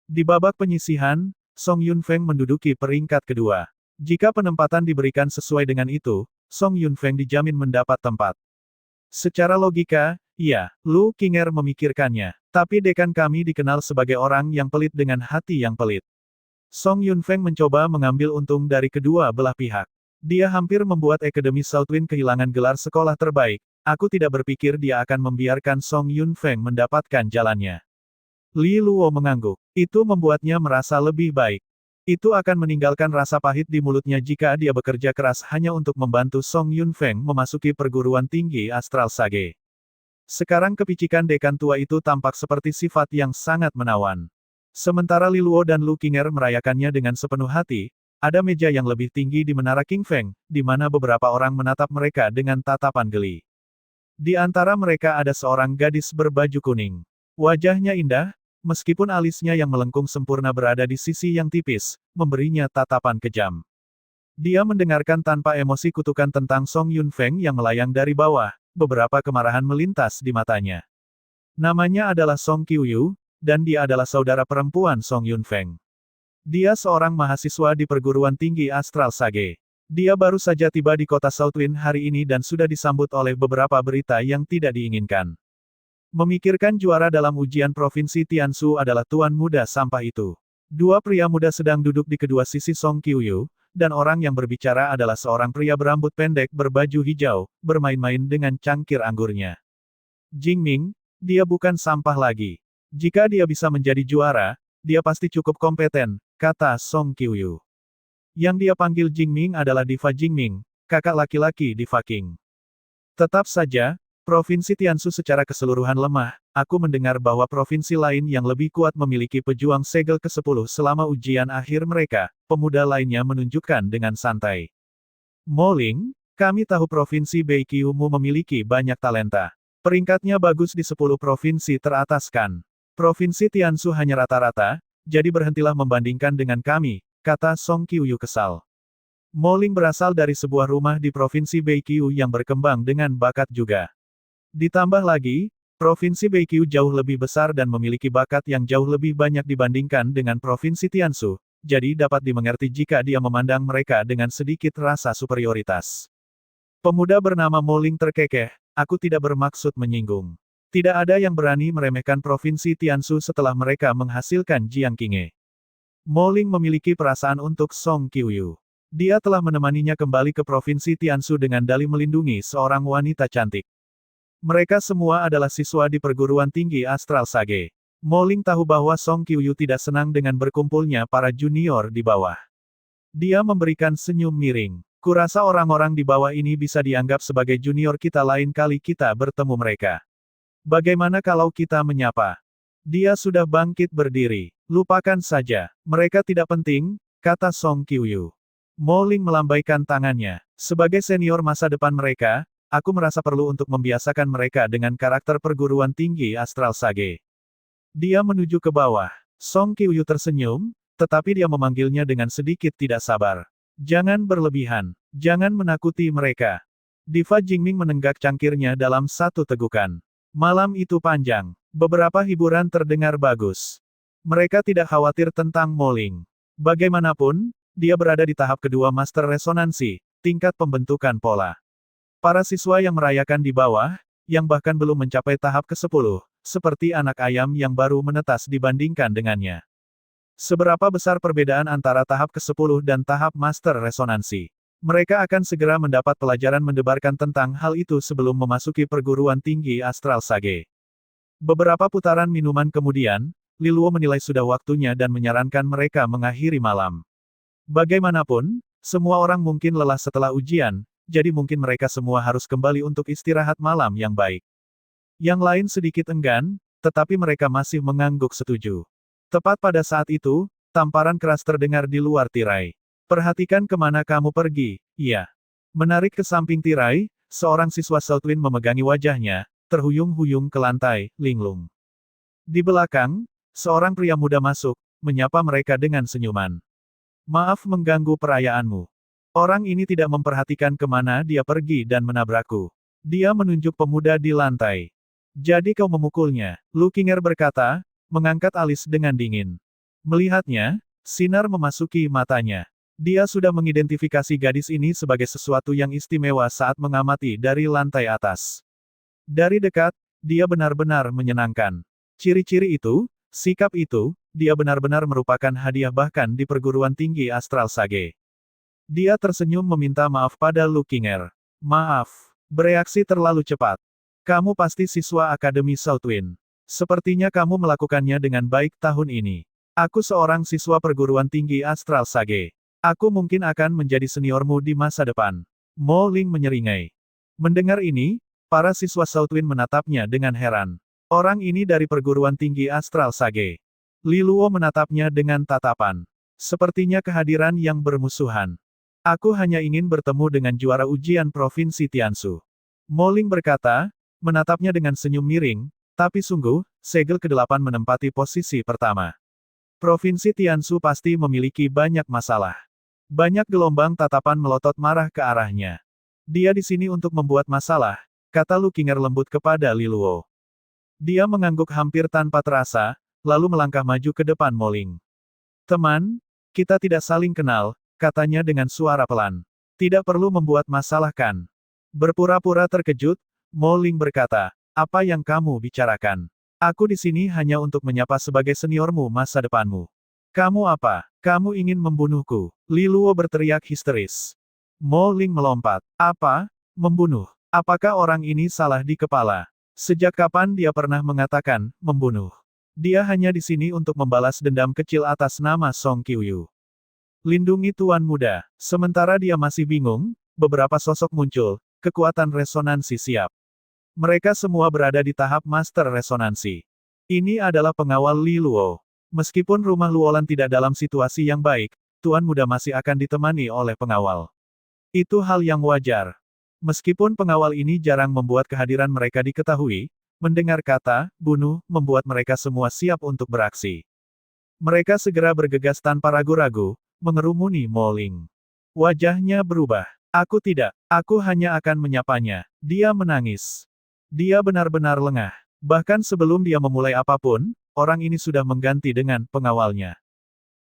Di babak penyisihan, Song Yunfeng menduduki peringkat kedua. Jika penempatan diberikan sesuai dengan itu, Song Yunfeng dijamin mendapat tempat. Secara logika, iya, Lu Qinger memikirkannya. Tapi dekan kami dikenal sebagai orang yang pelit dengan hati yang pelit. Song Yunfeng mencoba mengambil untung dari kedua belah pihak. Dia hampir membuat Akademi Southwind kehilangan gelar sekolah terbaik. Aku tidak berpikir dia akan membiarkan Song Yunfeng mendapatkan jalannya. Li Luo mengangguk. Itu membuatnya merasa lebih baik. Itu akan meninggalkan rasa pahit di mulutnya jika dia bekerja keras hanya untuk membantu Song Yunfeng memasuki perguruan tinggi Astral Sage. Sekarang kepicikan dekan tua itu tampak seperti sifat yang sangat menawan. Sementara Li Luo dan Lu Qinger merayakannya dengan sepenuh hati, ada meja yang lebih tinggi di Menara King Feng, di mana beberapa orang menatap mereka dengan tatapan geli. Di antara mereka ada seorang gadis berbaju kuning. Wajahnya indah, meskipun alisnya yang melengkung sempurna berada di sisi yang tipis, memberinya tatapan kejam. Dia mendengarkan tanpa emosi kutukan tentang Song Yunfeng yang melayang dari bawah, beberapa kemarahan melintas di matanya. Namanya adalah Song Qiuyu, dan dia adalah saudara perempuan Song Yunfeng. Dia seorang mahasiswa di perguruan tinggi Astral Sage. Dia baru saja tiba di kota Southwind hari ini dan sudah disambut oleh beberapa berita yang tidak diinginkan. Memikirkan juara dalam ujian provinsi Tiansu adalah tuan muda sampah itu. Dua pria muda sedang duduk di kedua sisi Song Qiuyu, dan orang yang berbicara adalah seorang pria berambut pendek berbaju hijau, bermain-main dengan cangkir anggurnya. Jingming, dia bukan sampah lagi. Jika dia bisa menjadi juara, dia pasti cukup kompeten, kata Song Qiuyu. Yang dia panggil Jingming adalah Diva Jingming, kakak laki-laki Diva King. Tetap saja, Provinsi Tiansu secara keseluruhan lemah. Aku mendengar bahwa provinsi lain yang lebih kuat memiliki pejuang segel ke-10 selama ujian akhir mereka, pemuda lainnya menunjukkan dengan santai. Moling, kami tahu provinsi Beiqiumu memiliki banyak talenta. Peringkatnya bagus di 10 provinsi teratas kan. Provinsi Tiansu hanya rata-rata, jadi berhentilah membandingkan dengan kami, kata Song Qiuyu kesal. Moling berasal dari sebuah rumah di provinsi Beiqiu yang berkembang dengan bakat juga. Ditambah lagi, Provinsi Beiqiu jauh lebih besar dan memiliki bakat yang jauh lebih banyak dibandingkan dengan Provinsi Tiansu, jadi dapat dimengerti jika dia memandang mereka dengan sedikit rasa superioritas. Pemuda bernama Moling terkekeh, aku tidak bermaksud menyinggung. Tidak ada yang berani meremehkan Provinsi Tiansu setelah mereka menghasilkan Jiang Qinghe. Moling memiliki perasaan untuk Song Qiuyu. Dia telah menemaninya kembali ke Provinsi Tiansu dengan dalih melindungi seorang wanita cantik. Mereka semua adalah siswa di perguruan tinggi Astral Sage. Moling tahu bahwa Song Qiuyu tidak senang dengan berkumpulnya para junior di bawah. Dia memberikan senyum miring. Kurasa orang-orang di bawah ini bisa dianggap sebagai junior kita lain kali kita bertemu mereka. Bagaimana kalau kita menyapa? Dia sudah bangkit berdiri. Lupakan saja. Mereka tidak penting, kata Song Qiuyu. Moling melambaikan tangannya. Sebagai senior masa depan mereka, aku merasa perlu untuk membiasakan mereka dengan karakter perguruan tinggi Astral Sage. Dia menuju ke bawah. Song Qiuyu tersenyum, tetapi dia memanggilnya dengan sedikit tidak sabar. Jangan berlebihan. Jangan menakuti mereka. Diva Jingming menenggak cangkirnya dalam satu tegukan. Malam itu panjang. Beberapa hiburan terdengar bagus. Mereka tidak khawatir tentang Moling. Bagaimanapun, dia berada di tahap kedua Master Resonansi, tingkat pembentukan pola. Para siswa yang merayakan di bawah, yang bahkan belum mencapai tahap ke-10, seperti anak ayam yang baru menetas dibandingkan dengannya. Seberapa besar perbedaan antara tahap ke-10 dan tahap Master Resonansi? Mereka akan segera mendapat pelajaran mendebarkan tentang hal itu sebelum memasuki perguruan tinggi Astral Sage. Beberapa putaran minuman kemudian, Liluo menilai sudah waktunya dan menyarankan mereka mengakhiri malam. Bagaimanapun, semua orang mungkin lelah setelah ujian, jadi mungkin mereka semua harus kembali untuk istirahat malam yang baik. Yang lain sedikit enggan, tetapi mereka masih mengangguk setuju. Tepat pada saat itu, tamparan keras terdengar di luar tirai. Perhatikan kemana kamu pergi, iya. Menarik ke samping tirai, seorang siswa Southwind memegangi wajahnya, terhuyung-huyung ke lantai, linglung. Di belakang, seorang pria muda masuk, menyapa mereka dengan senyuman. Maaf mengganggu perayaanmu. Orang ini tidak memperhatikan kemana dia pergi dan menabrakku. Dia menunjuk pemuda di lantai. Jadi kau memukulnya, Lu Qinger berkata, mengangkat alis dengan dingin. Melihatnya, sinar memasuki matanya. Dia sudah mengidentifikasi gadis ini sebagai sesuatu yang istimewa saat mengamati dari lantai atas. Dari dekat, dia benar-benar menyenangkan. Ciri-ciri itu, sikap itu, dia benar-benar merupakan hadiah bahkan di perguruan tinggi Astral Sage. Dia tersenyum meminta maaf pada Lu Qinger. Maaf, bereaksi terlalu cepat. Kamu pasti siswa Akademi Southwind. Sepertinya kamu melakukannya dengan baik tahun ini. Aku seorang siswa perguruan tinggi Astral Sage. Aku mungkin akan menjadi seniormu di masa depan. Mo Ling menyeringai. Mendengar ini, para siswa Southwind menatapnya dengan heran. Orang ini dari perguruan tinggi Astral Sage. Li Luo menatapnya dengan tatapan. Sepertinya kehadiran yang bermusuhan. Aku hanya ingin bertemu dengan juara ujian Provinsi Tiansu. Moling berkata, menatapnya dengan senyum miring, tapi sungguh, segel ke-8 menempati posisi pertama. Provinsi Tiansu pasti memiliki banyak masalah. Banyak gelombang tatapan melotot marah ke arahnya. Dia di sini untuk membuat masalah, kata Lu Qinger lembut kepada Li Luo. Dia mengangguk hampir tanpa terasa, lalu melangkah maju ke depan Moling. Teman, kita tidak saling kenal, katanya dengan suara pelan. Tidak perlu membuat masalah kan? Berpura-pura terkejut, Moling berkata, apa yang kamu bicarakan? Aku di sini hanya untuk menyapa sebagai seniormu masa depanmu. Kamu apa? Kamu ingin membunuhku? Li Luo berteriak histeris. Mo Ling melompat. Apa? Membunuh? Apakah orang ini salah di kepala? Sejak kapan dia pernah mengatakan, membunuh? Dia hanya di sini untuk membalas dendam kecil atas nama Song Qiuyu. Lindungi Tuan Muda. Sementara dia masih bingung, beberapa sosok muncul, kekuatan resonansi siap. Mereka semua berada di tahap master resonansi. Ini adalah pengawal Li Luo. Meskipun rumah Luolan tidak dalam situasi yang baik, Tuan Muda masih akan ditemani oleh pengawal. Itu hal yang wajar. Meskipun pengawal ini jarang membuat kehadiran mereka diketahui, mendengar kata, bunuh, membuat mereka semua siap untuk beraksi. Mereka segera bergegas tanpa ragu-ragu, mengerumuni Mo Ling. Wajahnya berubah. Aku tidak, aku hanya akan menyapanya. Dia menangis. Dia benar-benar lengah. Bahkan sebelum dia memulai apapun, orang ini sudah mengganti dengan pengawalnya.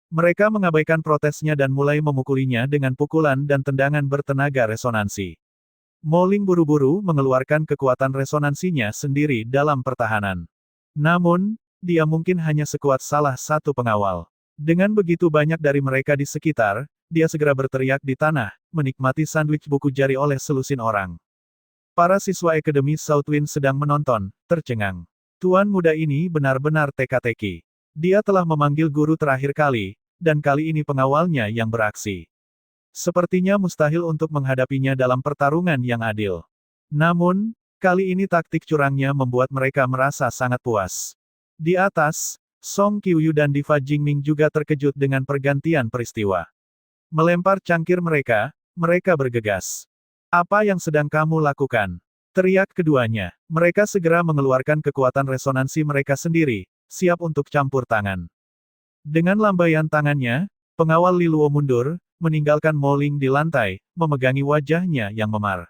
Mereka mengabaikan protesnya dan mulai memukulinya dengan pukulan dan tendangan bertenaga resonansi. Mo Ling buru-buru mengeluarkan kekuatan resonansinya sendiri dalam pertahanan. Namun, dia mungkin hanya sekuat salah satu pengawal. Dengan begitu banyak dari mereka di sekitar, dia segera berteriak di tanah, menikmati sandwich buku jari oleh selusin orang. Para siswa Akademi Southwind sedang menonton, tercengang. Tuan muda ini benar-benar teka-teki. Dia telah memanggil guru terakhir kali, dan kali ini pengawalnya yang beraksi. Sepertinya mustahil untuk menghadapinya dalam pertarungan yang adil. Namun, kali ini taktik curangnya membuat mereka merasa sangat puas. Di atas, Song Qiuyu dan Diva Jingming juga terkejut dengan pergantian peristiwa. Melempar cangkir mereka, mereka bergegas. Apa yang sedang kamu lakukan? Teriak keduanya. Mereka segera mengeluarkan kekuatan resonansi mereka sendiri, siap untuk campur tangan. Dengan lambaian tangannya, pengawal Li Luo mundur, meninggalkan Mo Ling di lantai, memegangi wajahnya yang memar.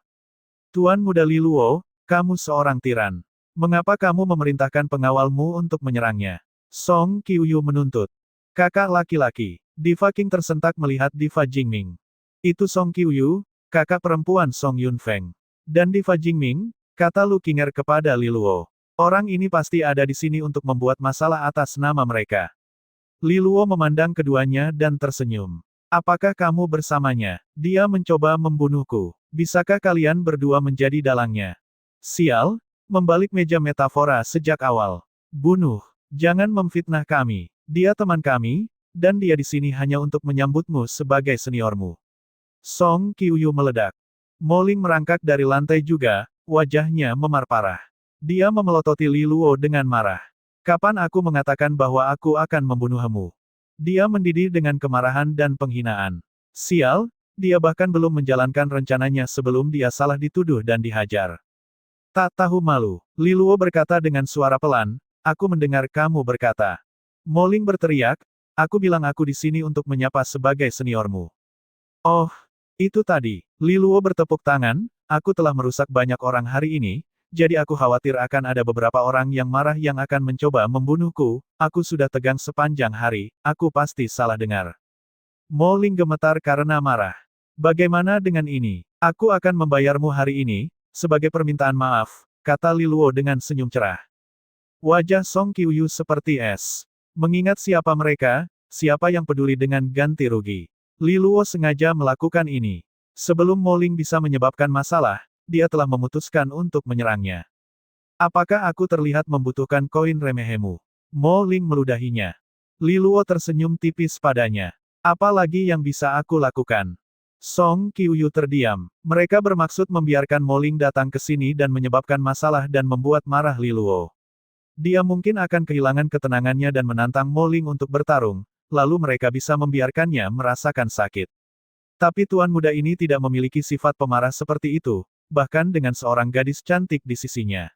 Tuan muda Li Luo, kamu seorang tiran. Mengapa kamu memerintahkan pengawalmu untuk menyerangnya? Song Qiuyu menuntut. Kakak laki-laki. Diva King tersentak melihat Diva Jingming. Itu Song Qiuyu, kakak perempuan Song Yunfeng. Dan Diva Jingming, kata Lu Qinger kepada Li Luo. Orang ini pasti ada di sini untuk membuat masalah atas nama mereka. Li Luo memandang keduanya dan tersenyum. Apakah kamu bersamanya? Dia mencoba membunuhku. Bisakah kalian berdua menjadi dalangnya? Sial, membalik meja metafora sejak awal. Bunuh. Jangan memfitnah kami. Dia teman kami, dan dia di sini hanya untuk menyambutmu sebagai seniormu. Song Qiuyu meledak. Mo Ling merangkak dari lantai juga, wajahnya memar parah. Dia memelototi Li Luo dengan marah. Kapan aku mengatakan bahwa aku akan membunuhmu? Dia mendidih dengan kemarahan dan penghinaan. Sial, dia bahkan belum menjalankan rencananya sebelum dia salah dituduh dan dihajar. Tak tahu malu, Li Luo berkata dengan suara pelan, aku mendengar kamu berkata. Mo Ling berteriak, aku bilang aku di sini untuk menyapa sebagai seniormu. Oh, itu tadi. Li Luo bertepuk tangan, aku telah merusak banyak orang hari ini, jadi aku khawatir akan ada beberapa orang yang marah yang akan mencoba membunuhku, aku sudah tegang sepanjang hari, aku pasti salah dengar. Mo Ling gemetar karena marah. Bagaimana dengan ini? Aku akan membayarmu hari ini, sebagai permintaan maaf, kata Li Luo dengan senyum cerah. Wajah Song Qiuyu seperti es. Mengingat siapa mereka, siapa yang peduli dengan ganti rugi. Li Luo sengaja melakukan ini. Sebelum Mo Ling bisa menyebabkan masalah, dia telah memutuskan untuk menyerangnya. Apakah aku terlihat membutuhkan koin remehemu? Mo Ling meludahinya. Li Luo tersenyum tipis padanya. Apa lagi yang bisa aku lakukan? Song Qiuyu terdiam. Mereka bermaksud membiarkan Mo Ling datang ke sini dan menyebabkan masalah dan membuat marah Li Luo. Dia mungkin akan kehilangan ketenangannya dan menantang Mo Ling untuk bertarung, lalu mereka bisa membiarkannya merasakan sakit. Tapi tuan muda ini tidak memiliki sifat pemarah seperti itu, bahkan dengan seorang gadis cantik di sisinya.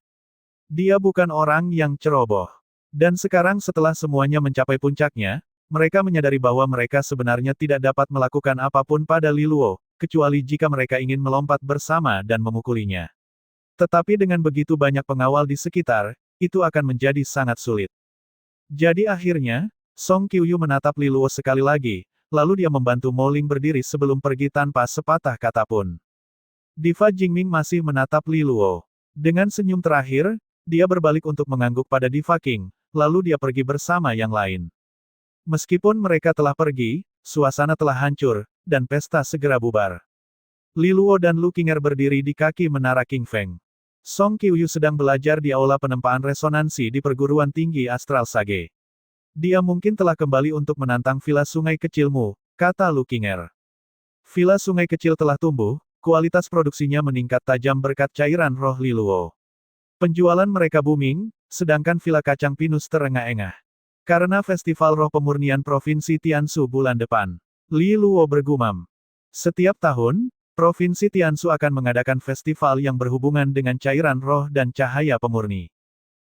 Dia bukan orang yang ceroboh. Dan sekarang setelah semuanya mencapai puncaknya, mereka menyadari bahwa mereka sebenarnya tidak dapat melakukan apapun pada Li Luo, kecuali jika mereka ingin melompat bersama dan memukulinya. Tetapi dengan begitu banyak pengawal di sekitar, itu akan menjadi sangat sulit. Jadi akhirnya, Song Qiuyu menatap Li Luo sekali lagi, lalu dia membantu Mo Ling berdiri sebelum pergi tanpa sepatah kata pun. Diva Jingming masih menatap Li Luo. Dengan senyum terakhir, dia berbalik untuk mengangguk pada Diva King, lalu dia pergi bersama yang lain. Meskipun mereka telah pergi, suasana telah hancur, dan pesta segera bubar. Li Luo dan Lu Qinger berdiri di kaki menara King Feng. Song Qiuyu sedang belajar di aula penempaan resonansi di perguruan tinggi Astral Sage. Dia mungkin telah kembali untuk menantang villa sungai kecilmu, kata Lu Qinger. Villa sungai kecil telah tumbuh, kualitas produksinya meningkat tajam berkat cairan roh Li Luo. Penjualan mereka booming, sedangkan villa kacang pinus terengah-engah. Karena Festival Roh Pemurnian Provinsi Tiansu bulan depan. Li Luo bergumam. Setiap tahun, Provinsi Tiansu akan mengadakan festival yang berhubungan dengan cairan roh dan cahaya pemurni.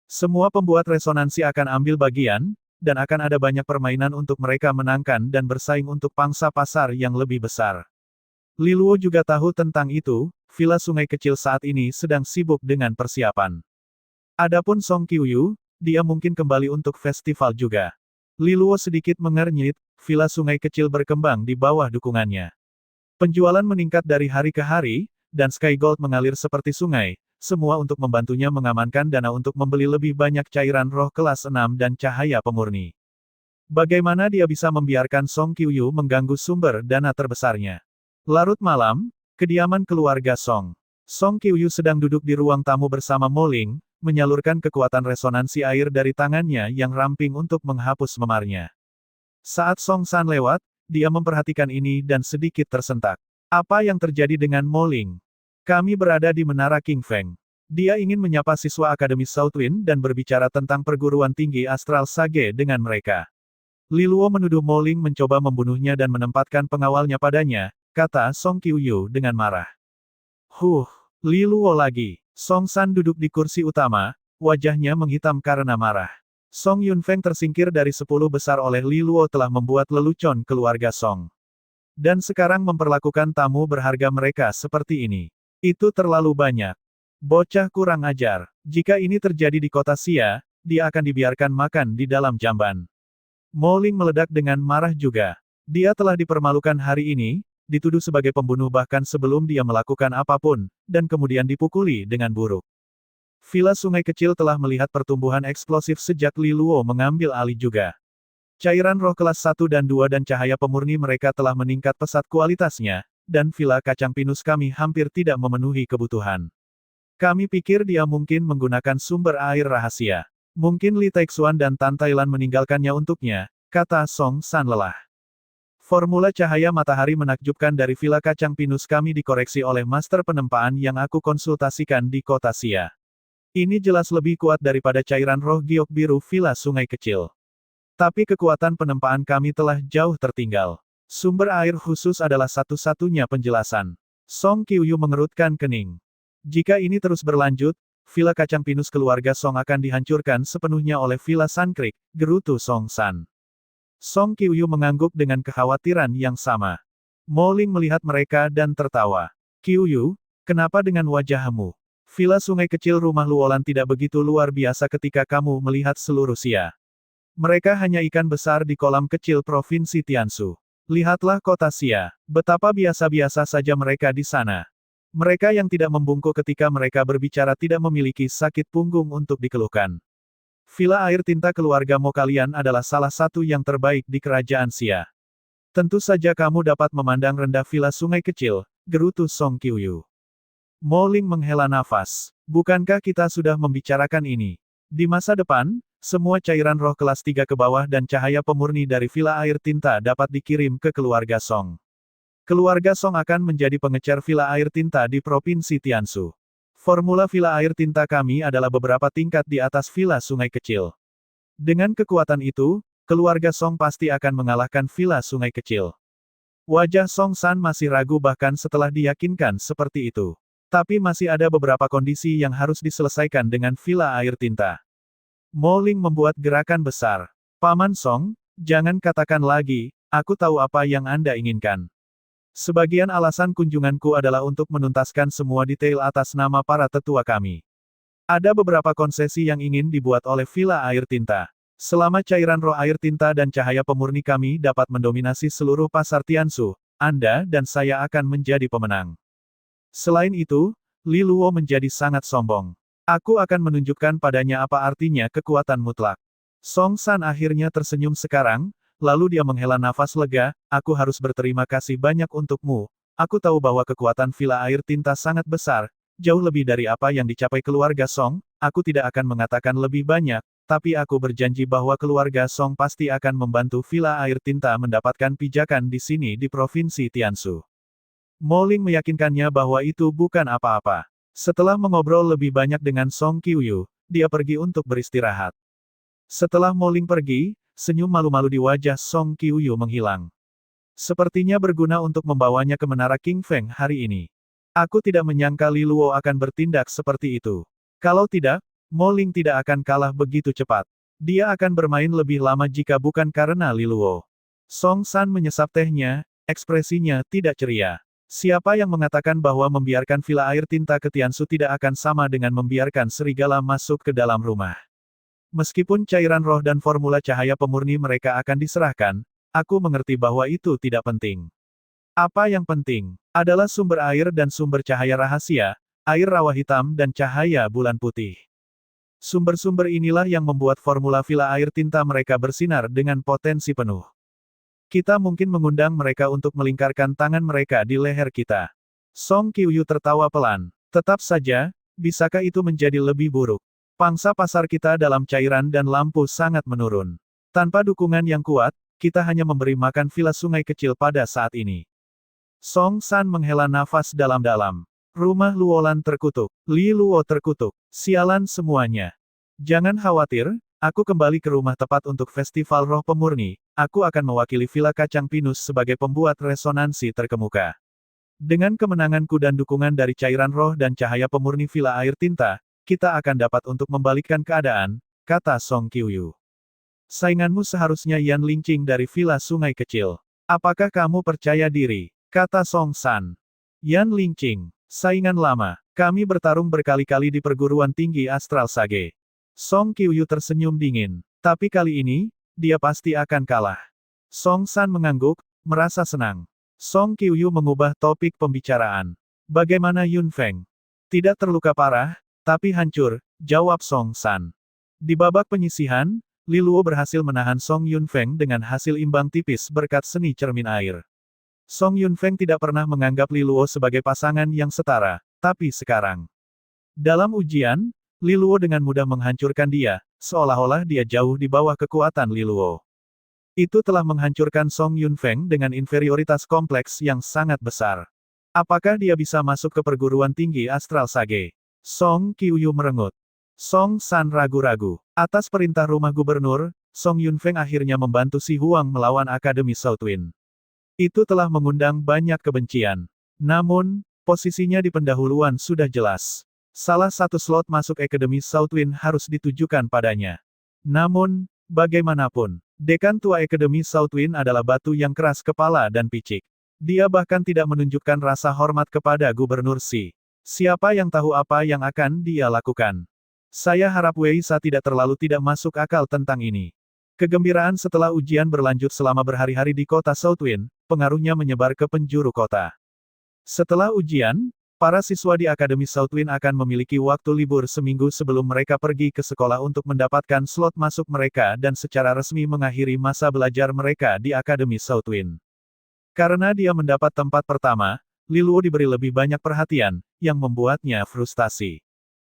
Semua pembuat resonansi akan ambil bagian, dan akan ada banyak permainan untuk mereka menangkan dan bersaing untuk pangsa pasar yang lebih besar. Li Luo juga tahu tentang itu, villa sungai kecil saat ini sedang sibuk dengan persiapan. Adapun Song Qiuyu, dia mungkin kembali untuk festival juga. Li Luo sedikit mengernyit, villa sungai kecil berkembang di bawah dukungannya. Penjualan meningkat dari hari ke hari, dan Sky Gold mengalir seperti sungai, semua untuk membantunya mengamankan dana untuk membeli lebih banyak cairan roh kelas 6 dan cahaya pemurni. Bagaimana dia bisa membiarkan Song Qiuyu mengganggu sumber dana terbesarnya? Larut malam, kediaman keluarga Song. Song Qiuyu sedang duduk di ruang tamu bersama Mo Ling, menyalurkan kekuatan resonansi air dari tangannya yang ramping untuk menghapus memarnya. Saat Song San lewat, dia memperhatikan ini dan sedikit tersentak. Apa yang terjadi dengan Mo Ling? Kami berada di Menara King Feng. Dia ingin menyapa siswa Akademi Southwind dan berbicara tentang perguruan tinggi Astral Sage dengan mereka. Li Luo menuduh Mo Ling mencoba membunuhnya dan menempatkan pengawalnya padanya, kata Song Qiuyu dengan marah. Li Luo lagi. Song San duduk di kursi utama, wajahnya menghitam karena marah. Song Yunfeng tersingkir dari 10 besar oleh Li Luo telah membuat lelucon keluarga Song. Dan sekarang memperlakukan tamu berharga mereka seperti ini. Itu terlalu banyak. Bocah kurang ajar. Jika ini terjadi di kota Xia, dia akan dibiarkan makan di dalam jamban. Mo Ling meledak dengan marah juga. Dia telah dipermalukan hari ini, dituduh sebagai pembunuh bahkan sebelum dia melakukan apapun, dan kemudian dipukuli dengan buruk. Villa sungai kecil telah melihat pertumbuhan eksplosif sejak Li Luo mengambil alih juga. Cairan roh kelas 1 dan 2 dan cahaya pemurni mereka telah meningkat pesat kualitasnya, dan villa kacang pinus kami hampir tidak memenuhi kebutuhan. Kami pikir dia mungkin menggunakan sumber air rahasia. Mungkin Li Taixuan dan Tan Thailand meninggalkannya untuknya, kata Song San lelah. Formula cahaya matahari menakjubkan dari villa kacang pinus kami dikoreksi oleh master penempaan yang aku konsultasikan di kota Xia. Ini jelas lebih kuat daripada cairan roh giok biru villa sungai kecil. Tapi kekuatan penempaan kami telah jauh tertinggal. Sumber air khusus adalah satu-satunya penjelasan. Song Qiuyu mengerutkan kening. Jika ini terus berlanjut, villa kacang pinus keluarga Song akan dihancurkan sepenuhnya oleh villa Sun Creek, gerutu Song San. Song Qiuyu mengangguk dengan kekhawatiran yang sama. Mo Ling melihat mereka dan tertawa. Qiuyu, kenapa dengan wajahmu? Villa sungai kecil rumah Luolan tidak begitu luar biasa ketika kamu melihat seluruh Xia. Mereka hanya ikan besar di kolam kecil Provinsi Tiansu. Lihatlah kota Xia, betapa biasa-biasa saja mereka di sana. Mereka yang tidak membungkuk ketika mereka berbicara tidak memiliki sakit punggung untuk dikeluhkan. Villa air tinta keluarga Mo kalian adalah salah satu yang terbaik di kerajaan Xia. Tentu saja kamu dapat memandang rendah villa sungai kecil, gerutu Song Qiuyu. Mo Ling menghela nafas. Bukankah kita sudah membicarakan ini? Di masa depan, semua cairan roh kelas 3 ke bawah dan cahaya pemurni dari villa air tinta dapat dikirim ke keluarga Song. Keluarga Song akan menjadi pengecer villa air tinta di Provinsi Tiansu. Formula villa air tinta kami adalah beberapa tingkat di atas villa sungai kecil. Dengan kekuatan itu, keluarga Song pasti akan mengalahkan villa sungai kecil. Wajah Song San masih ragu bahkan setelah diyakinkan seperti itu. Tapi masih ada beberapa kondisi yang harus diselesaikan dengan villa air tinta. Mo Ling membuat gerakan besar. Paman Song, jangan katakan lagi, aku tahu apa yang Anda inginkan. Sebagian alasan kunjunganku adalah untuk menuntaskan semua detail atas nama para tetua kami. Ada beberapa konsesi yang ingin dibuat oleh villa air tinta. Selama cairan roh air tinta dan cahaya pemurni kami dapat mendominasi seluruh pasar Tiansu, Anda dan saya akan menjadi pemenang. Selain itu, Li Luo menjadi sangat sombong. Aku akan menunjukkan padanya apa artinya kekuatan mutlak. Song San akhirnya tersenyum sekarang, Lalu dia menghela nafas lega, aku harus berterima kasih banyak untukmu. Aku tahu bahwa kekuatan Villa Air Tinta sangat besar, jauh lebih dari apa yang dicapai keluarga Song. Aku tidak akan mengatakan lebih banyak, tapi aku berjanji bahwa keluarga Song pasti akan membantu Villa Air Tinta mendapatkan pijakan di sini di Provinsi Tiansu. Mo Ling meyakinkannya bahwa itu bukan apa-apa. Setelah mengobrol lebih banyak dengan Song Qiuyu, dia pergi untuk beristirahat. Setelah Mo Ling pergi, senyum malu-malu di wajah Song Qiuyu menghilang. Sepertinya berguna untuk membawanya ke Menara King Feng hari ini. Aku tidak menyangka Li Luo akan bertindak seperti itu. Kalau tidak, Mo Ling tidak akan kalah begitu cepat. Dia akan bermain lebih lama jika bukan karena Li Luo. Song San menyesap tehnya, ekspresinya tidak ceria. Siapa yang mengatakan bahwa membiarkan Villa Air Tinta ke Tiansu tidak akan sama dengan membiarkan serigala masuk ke dalam rumah? Meskipun cairan roh dan formula cahaya pemurni mereka akan diserahkan, aku mengerti bahwa itu tidak penting. Apa yang penting adalah sumber air dan sumber cahaya rahasia, air rawa hitam dan cahaya bulan putih. Sumber-sumber inilah yang membuat formula Villa Air Tinta mereka bersinar dengan potensi penuh. Kita mungkin mengundang mereka untuk melingkarkan tangan mereka di leher kita. Song Qiuyu tertawa pelan. Tetap saja, bisakah itu menjadi lebih buruk? Pangsa pasar kita dalam cairan dan lampu sangat menurun. Tanpa dukungan yang kuat, kita hanya memberi makan villa sungai kecil pada saat ini. Song San menghela nafas dalam-dalam. Rumah Luolan terkutuk. Li Luo terkutuk. Sialan semuanya. Jangan khawatir, aku kembali ke rumah tepat untuk Festival Roh Pemurni. Aku akan mewakili Villa Kacang Pinus sebagai pembuat resonansi terkemuka. Dengan kemenanganku dan dukungan dari cairan roh dan cahaya pemurni Villa Air Tinta, kita akan dapat untuk membalikkan keadaan, kata Song Qiuyu. Sainganmu seharusnya Yan Lingqing dari Villa Sungai Kecil. Apakah kamu percaya diri? Kata Song San. Yan Lingqing, saingan lama. Kami bertarung berkali-kali di perguruan tinggi Astral Sage. Song Qiuyu tersenyum dingin. Tapi kali ini, dia pasti akan kalah. Song San mengangguk, merasa senang. Song Qiuyu mengubah topik pembicaraan. Bagaimana Yun Feng? Tidak terluka parah, tapi hancur, jawab Song San. Di babak penyisihan, Li Luo berhasil menahan Song Yun Feng dengan hasil imbang tipis berkat seni cermin air. Song Yun Feng tidak pernah menganggap Li Luo sebagai pasangan yang setara, tapi sekarang. Dalam ujian, Li Luo dengan mudah menghancurkan dia, seolah-olah dia jauh di bawah kekuatan Li Luo. Itu telah menghancurkan Song Yun Feng dengan inferioritas kompleks yang sangat besar. Apakah dia bisa masuk ke perguruan tinggi Astral Sage? Song Qiuyu merengut. Song San ragu-ragu. Atas perintah rumah gubernur, Song Yun Feng akhirnya membantu Si Huang melawan Akademi Southwind. Itu telah mengundang banyak kebencian. Namun, posisinya di pendahuluan sudah jelas. Salah satu slot masuk Akademi Southwind harus ditujukan padanya. Namun, bagaimanapun, dekan tua Akademi Southwind adalah batu yang keras kepala dan picik. Dia bahkan tidak menunjukkan rasa hormat kepada Gubernur Si. Siapa yang tahu apa yang akan dia lakukan? Saya harap Wei Sa tidak terlalu tidak masuk akal tentang ini. Kegembiraan setelah ujian berlanjut selama berhari-hari di kota Southwind, pengaruhnya menyebar ke penjuru kota. Setelah ujian, para siswa di Akademi Southwind akan memiliki waktu libur seminggu sebelum mereka pergi ke sekolah untuk mendapatkan slot masuk mereka dan secara resmi mengakhiri masa belajar mereka di Akademi Southwind. Karena dia mendapat tempat pertama, Li Luo diberi lebih banyak perhatian, yang membuatnya frustasi.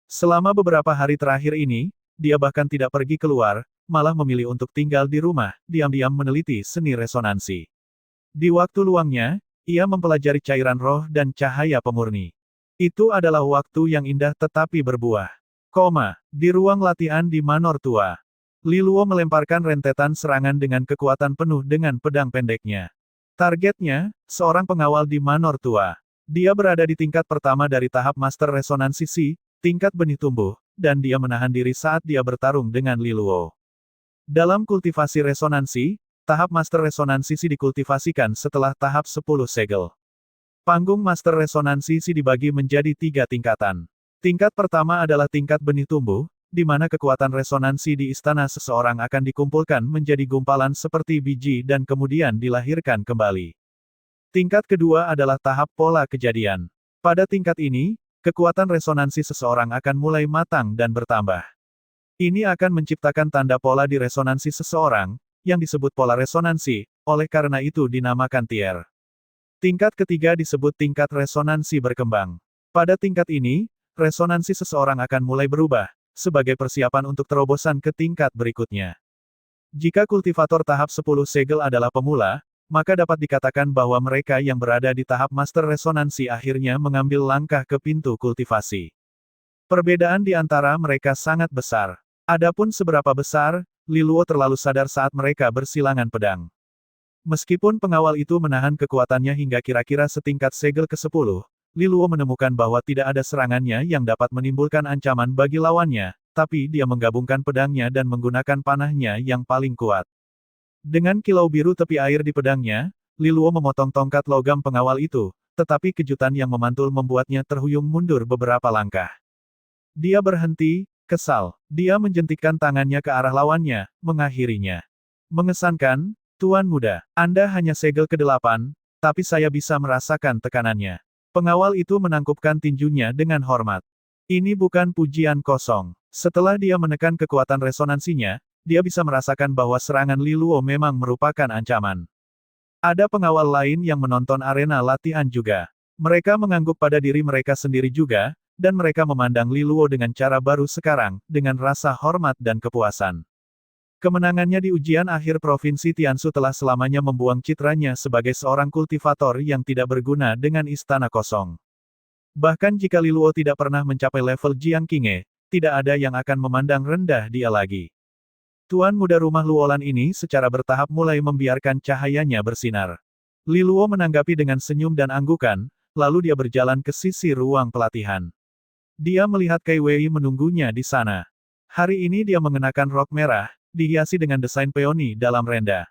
Selama beberapa hari terakhir ini, dia bahkan tidak pergi keluar, malah memilih untuk tinggal di rumah, diam-diam meneliti seni resonansi. Di waktu luangnya, ia mempelajari cairan roh dan cahaya pemurni. Itu adalah waktu yang indah tetapi berbuah. Di ruang latihan di Manor Tua. Li Luo melemparkan rentetan serangan dengan kekuatan penuh dengan pedang pendeknya. Targetnya, seorang pengawal di Manor Tua. Dia berada di tingkat pertama dari tahap Master Resonansi Si, tingkat benih tumbuh, dan dia menahan diri saat dia bertarung dengan Li Luo. Dalam kultivasi resonansi, tahap Master Resonansi Si dikultivasikan setelah tahap 10 segel. Panggung Master Resonansi Si dibagi menjadi 3 tingkatan. Tingkat pertama adalah tingkat benih tumbuh, di mana kekuatan resonansi di istana seseorang akan dikumpulkan menjadi gumpalan seperti biji dan kemudian dilahirkan kembali. Tingkat kedua adalah tahap pola kejadian. Pada tingkat ini, kekuatan resonansi seseorang akan mulai matang dan bertambah. Ini akan menciptakan tanda pola di resonansi seseorang, yang disebut pola resonansi, oleh karena itu dinamakan tier. Tingkat ketiga disebut tingkat resonansi berkembang. Pada tingkat ini, resonansi seseorang akan mulai berubah, sebagai persiapan untuk terobosan ke tingkat berikutnya. Jika kultivator tahap 10 segel adalah pemula, maka dapat dikatakan bahwa mereka yang berada di tahap master resonansi akhirnya mengambil langkah ke pintu kultivasi. Perbedaan di antara mereka sangat besar. Adapun seberapa besar, Liluo terlalu sadar saat mereka bersilangan pedang. Meskipun pengawal itu menahan kekuatannya hingga kira-kira setingkat segel ke-10, Liluo menemukan bahwa tidak ada serangannya yang dapat menimbulkan ancaman bagi lawannya, tapi dia menggabungkan pedangnya dan menggunakan panahnya yang paling kuat. Dengan kilau biru tepi air di pedangnya, Liluo memotong tongkat logam pengawal itu, tetapi kejutan yang memantul membuatnya terhuyung mundur beberapa langkah. Dia berhenti, kesal. Dia menjentikkan tangannya ke arah lawannya, mengakhirinya. Mengesankan, Tuan Muda, Anda hanya segel ke-8, tapi saya bisa merasakan tekanannya. Pengawal itu menangkupkan tinjunya dengan hormat. Ini bukan pujian kosong. Setelah dia menekan kekuatan resonansinya, dia bisa merasakan bahwa serangan Liluo memang merupakan ancaman. Ada pengawal lain yang menonton arena latihan juga. Mereka mengangguk pada diri mereka sendiri juga, dan mereka memandang Liluo dengan cara baru sekarang, dengan rasa hormat dan kepuasan. Kemenangannya di ujian akhir Provinsi Tiansu telah selamanya membuang citranya sebagai seorang kultivator yang tidak berguna dengan istana kosong. Bahkan jika Liluo tidak pernah mencapai level Jiang Qinghe, tidak ada yang akan memandang rendah dia lagi. Tuan muda rumah Luolan ini secara bertahap mulai membiarkan cahayanya bersinar. Liluo menanggapi dengan senyum dan anggukan, lalu dia berjalan ke sisi ruang pelatihan. Dia melihat Kai Wei menunggunya di sana. Hari ini dia mengenakan rok merah, dihiasi dengan desain peoni dalam renda.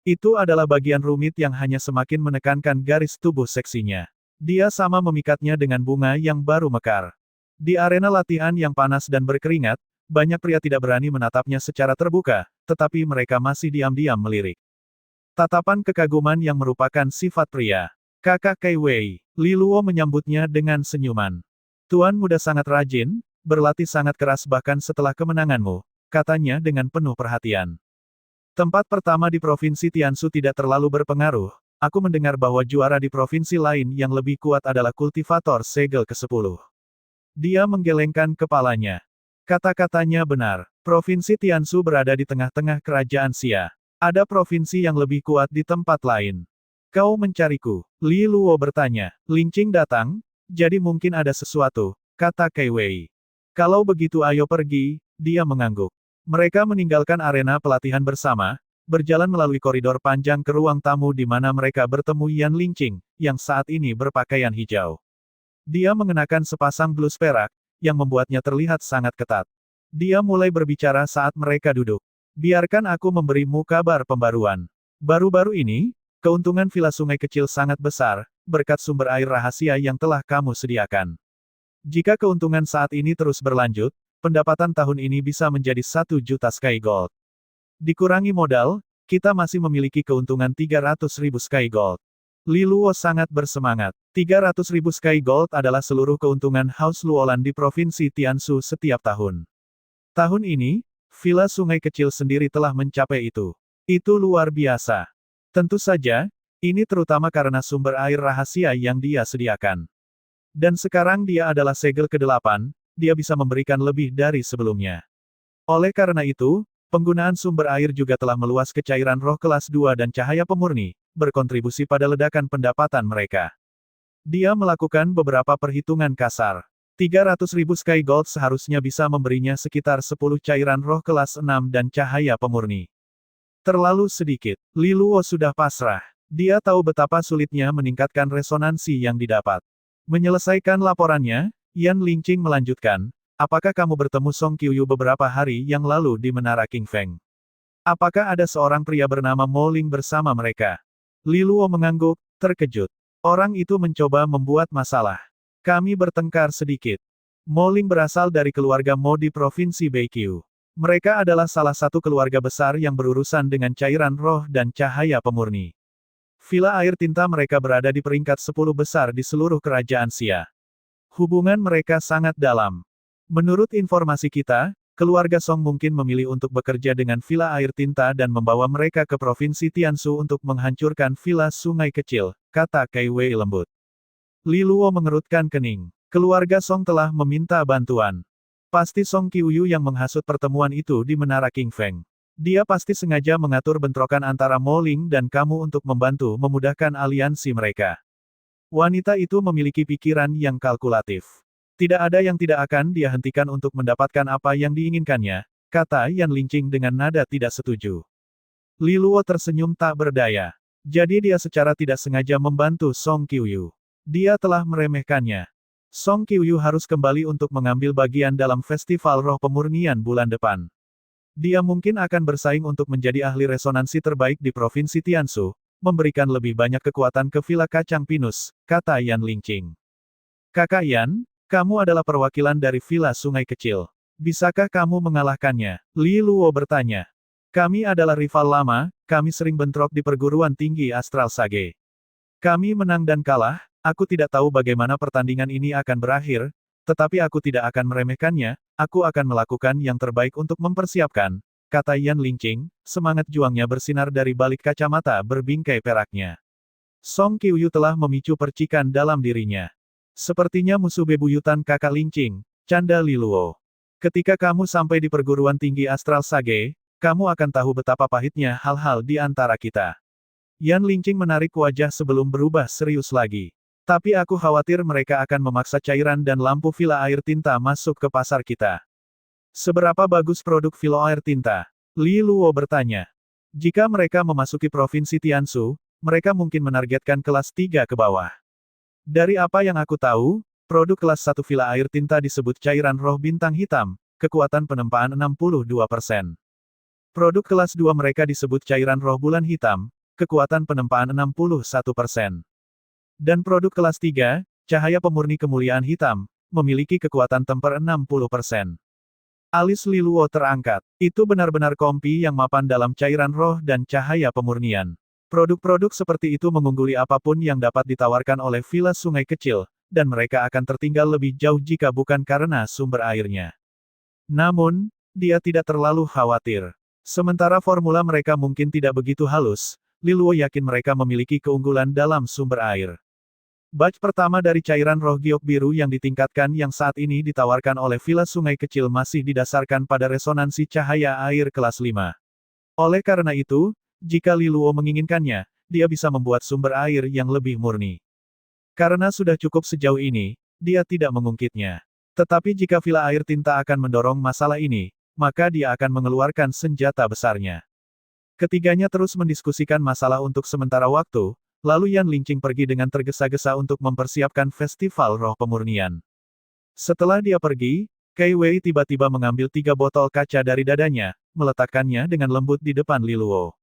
Itu adalah bagian rumit yang hanya semakin menekankan garis tubuh seksinya. Dia sama memikatnya dengan bunga yang baru mekar. Di arena latihan yang panas dan berkeringat, banyak pria tidak berani menatapnya secara terbuka, tetapi mereka masih diam-diam melirik. Tatapan kekaguman yang merupakan sifat pria. Kakak Kai Wei, Liluo menyambutnya dengan senyuman. Tuan muda sangat rajin, berlatih sangat keras bahkan setelah kemenanganmu, katanya dengan penuh perhatian. Tempat pertama di Provinsi Tiansu tidak terlalu berpengaruh, aku mendengar bahwa juara di provinsi lain yang lebih kuat adalah kultivator segel ke-10. Dia menggelengkan kepalanya. Kata-katanya benar. Provinsi Tiansu berada di tengah-tengah kerajaan Xia. Ada provinsi yang lebih kuat di tempat lain. Kau mencariku? Li Luo bertanya. Ling Qing datang? Jadi mungkin ada sesuatu, kata Kai Wei. Kalau begitu ayo pergi, dia mengangguk. Mereka meninggalkan arena pelatihan bersama, berjalan melalui koridor panjang ke ruang tamu di mana mereka bertemu Yan Ling Qing, yang saat ini berpakaian hijau. Dia mengenakan sepasang blus perak, yang membuatnya terlihat sangat ketat. Dia mulai berbicara saat mereka duduk. Biarkan aku memberimu kabar pembaruan. Baru-baru ini, keuntungan Villa Sungai Kecil sangat besar, berkat sumber air rahasia yang telah kamu sediakan. Jika keuntungan saat ini terus berlanjut, pendapatan tahun ini bisa menjadi 1 juta Sky Gold. Dikurangi modal, kita masih memiliki keuntungan 300.000 Sky Gold. Li Luo sangat bersemangat. 300.000 Sky Gold adalah seluruh keuntungan House Luolan di Provinsi Tiansu setiap tahun. Tahun ini, Villa Sungai Kecil sendiri telah mencapai itu. Itu luar biasa. Tentu saja, ini terutama karena sumber air rahasia yang dia sediakan. Dan sekarang dia adalah segel ke-8, dia bisa memberikan lebih dari sebelumnya. Oleh karena itu, penggunaan sumber air juga telah meluas ke cairan roh kelas 2 dan cahaya pemurni, berkontribusi pada ledakan pendapatan mereka. Dia melakukan beberapa perhitungan kasar. 300.000 Sky Gold seharusnya bisa memberinya sekitar 10 cairan roh kelas 6 dan cahaya pemurni. Terlalu sedikit. Li Luo sudah pasrah. Dia tahu betapa sulitnya meningkatkan resonansi yang didapat. Menyelesaikan laporannya, Yan Ling Qing melanjutkan, apakah kamu bertemu Song Qiuyu beberapa hari yang lalu di Menara King Feng? Apakah ada seorang pria bernama Mo Ling bersama mereka? Li Luo mengangguk, terkejut. Orang itu mencoba membuat masalah. Kami bertengkar sedikit. Mo Ling berasal dari keluarga Mo di Provinsi Beiqiu. Mereka adalah salah satu keluarga besar yang berurusan dengan cairan roh dan cahaya pemurni. Villa air tinta mereka berada di peringkat 10 besar di seluruh kerajaan Xia. Hubungan mereka sangat dalam. Menurut informasi kita, Keluarga Song mungkin memilih untuk bekerja dengan Villa Air Tinta dan membawa mereka ke Provinsi Tianshu untuk menghancurkan Villa Sungai Kecil, kata Kei Wei lembut. Li Luo mengerutkan kening. Keluarga Song telah meminta bantuan. Pasti Song Qiuyu yang menghasut pertemuan itu di Menara King Feng. Dia pasti sengaja mengatur bentrokan antara Mo Ling dan kamu untuk membantu memudahkan aliansi mereka. Wanita itu memiliki pikiran yang kalkulatif. Tidak ada yang tidak akan dia hentikan untuk mendapatkan apa yang diinginkannya, kata Yan Linqing dengan nada tidak setuju. Li Luo tersenyum tak berdaya. Jadi dia secara tidak sengaja membantu Song Qiuyu. Dia telah meremehkannya. Song Qiuyu harus kembali untuk mengambil bagian dalam Festival Roh Pemurnian bulan depan. Dia mungkin akan bersaing untuk menjadi ahli resonansi terbaik di Provinsi Tianshu, memberikan lebih banyak kekuatan ke Villa Kacang Pinus, kata Yan Linqing. Kakak Yan, kamu adalah perwakilan dari Villa Sungai Kecil. Bisakah kamu mengalahkannya? Li Luo bertanya. Kami adalah rival lama, kami sering bentrok di perguruan tinggi Astral Sage. Kami menang dan kalah, aku tidak tahu bagaimana pertandingan ini akan berakhir, tetapi aku tidak akan meremehkannya, aku akan melakukan yang terbaik untuk mempersiapkan, kata Yan Linqing, semangat juangnya bersinar dari balik kacamata berbingkai peraknya. Song Qiuyu telah memicu percikan dalam dirinya. Sepertinya musuh bebuyutan kakak Linqing, canda Li Luo. Ketika kamu sampai di perguruan tinggi Astral Sage, kamu akan tahu betapa pahitnya hal-hal di antara kita. Yan Linqing menarik wajah sebelum berubah serius lagi. Tapi aku khawatir mereka akan memaksa cairan dan lampu Villa Air Tinta masuk ke pasar kita. Seberapa bagus produk Villa Air Tinta? Li Luo bertanya. Jika mereka memasuki Provinsi Tianshu, mereka mungkin menargetkan kelas 3 ke bawah. Dari apa yang aku tahu, produk kelas 1 Villa Air Tinta disebut cairan roh bintang hitam, kekuatan penempaan 62%. Produk kelas 2 mereka disebut cairan roh bulan hitam, kekuatan penempaan 61%. Dan produk kelas 3, cahaya pemurni kemuliaan hitam, memiliki kekuatan temper 60%. Alis Li Luo terangkat. Itu benar-benar kompi yang mapan dalam cairan roh dan cahaya pemurnian. Produk-produk seperti itu mengungguli apapun yang dapat ditawarkan oleh Villa Sungai Kecil, dan mereka akan tertinggal lebih jauh jika bukan karena sumber airnya. Namun, dia tidak terlalu khawatir. Sementara formula mereka mungkin tidak begitu halus, Li Luo yakin mereka memiliki keunggulan dalam sumber air. Batch pertama dari cairan roh giok biru yang ditingkatkan yang saat ini ditawarkan oleh Villa Sungai Kecil masih didasarkan pada resonansi cahaya air kelas 5. Oleh karena itu, jika Li Luo menginginkannya, dia bisa membuat sumber air yang lebih murni. Karena sudah cukup sejauh ini, dia tidak mengungkitnya. Tetapi jika Villa Air Tinta akan mendorong masalah ini, maka dia akan mengeluarkan senjata besarnya. Ketiganya terus mendiskusikan masalah untuk sementara waktu, lalu Yan Linqing pergi dengan tergesa-gesa untuk mempersiapkan Festival Roh Pemurnian. Setelah dia pergi, Kei Wei tiba-tiba mengambil 3 botol kaca dari dadanya, meletakkannya dengan lembut di depan Li Luo.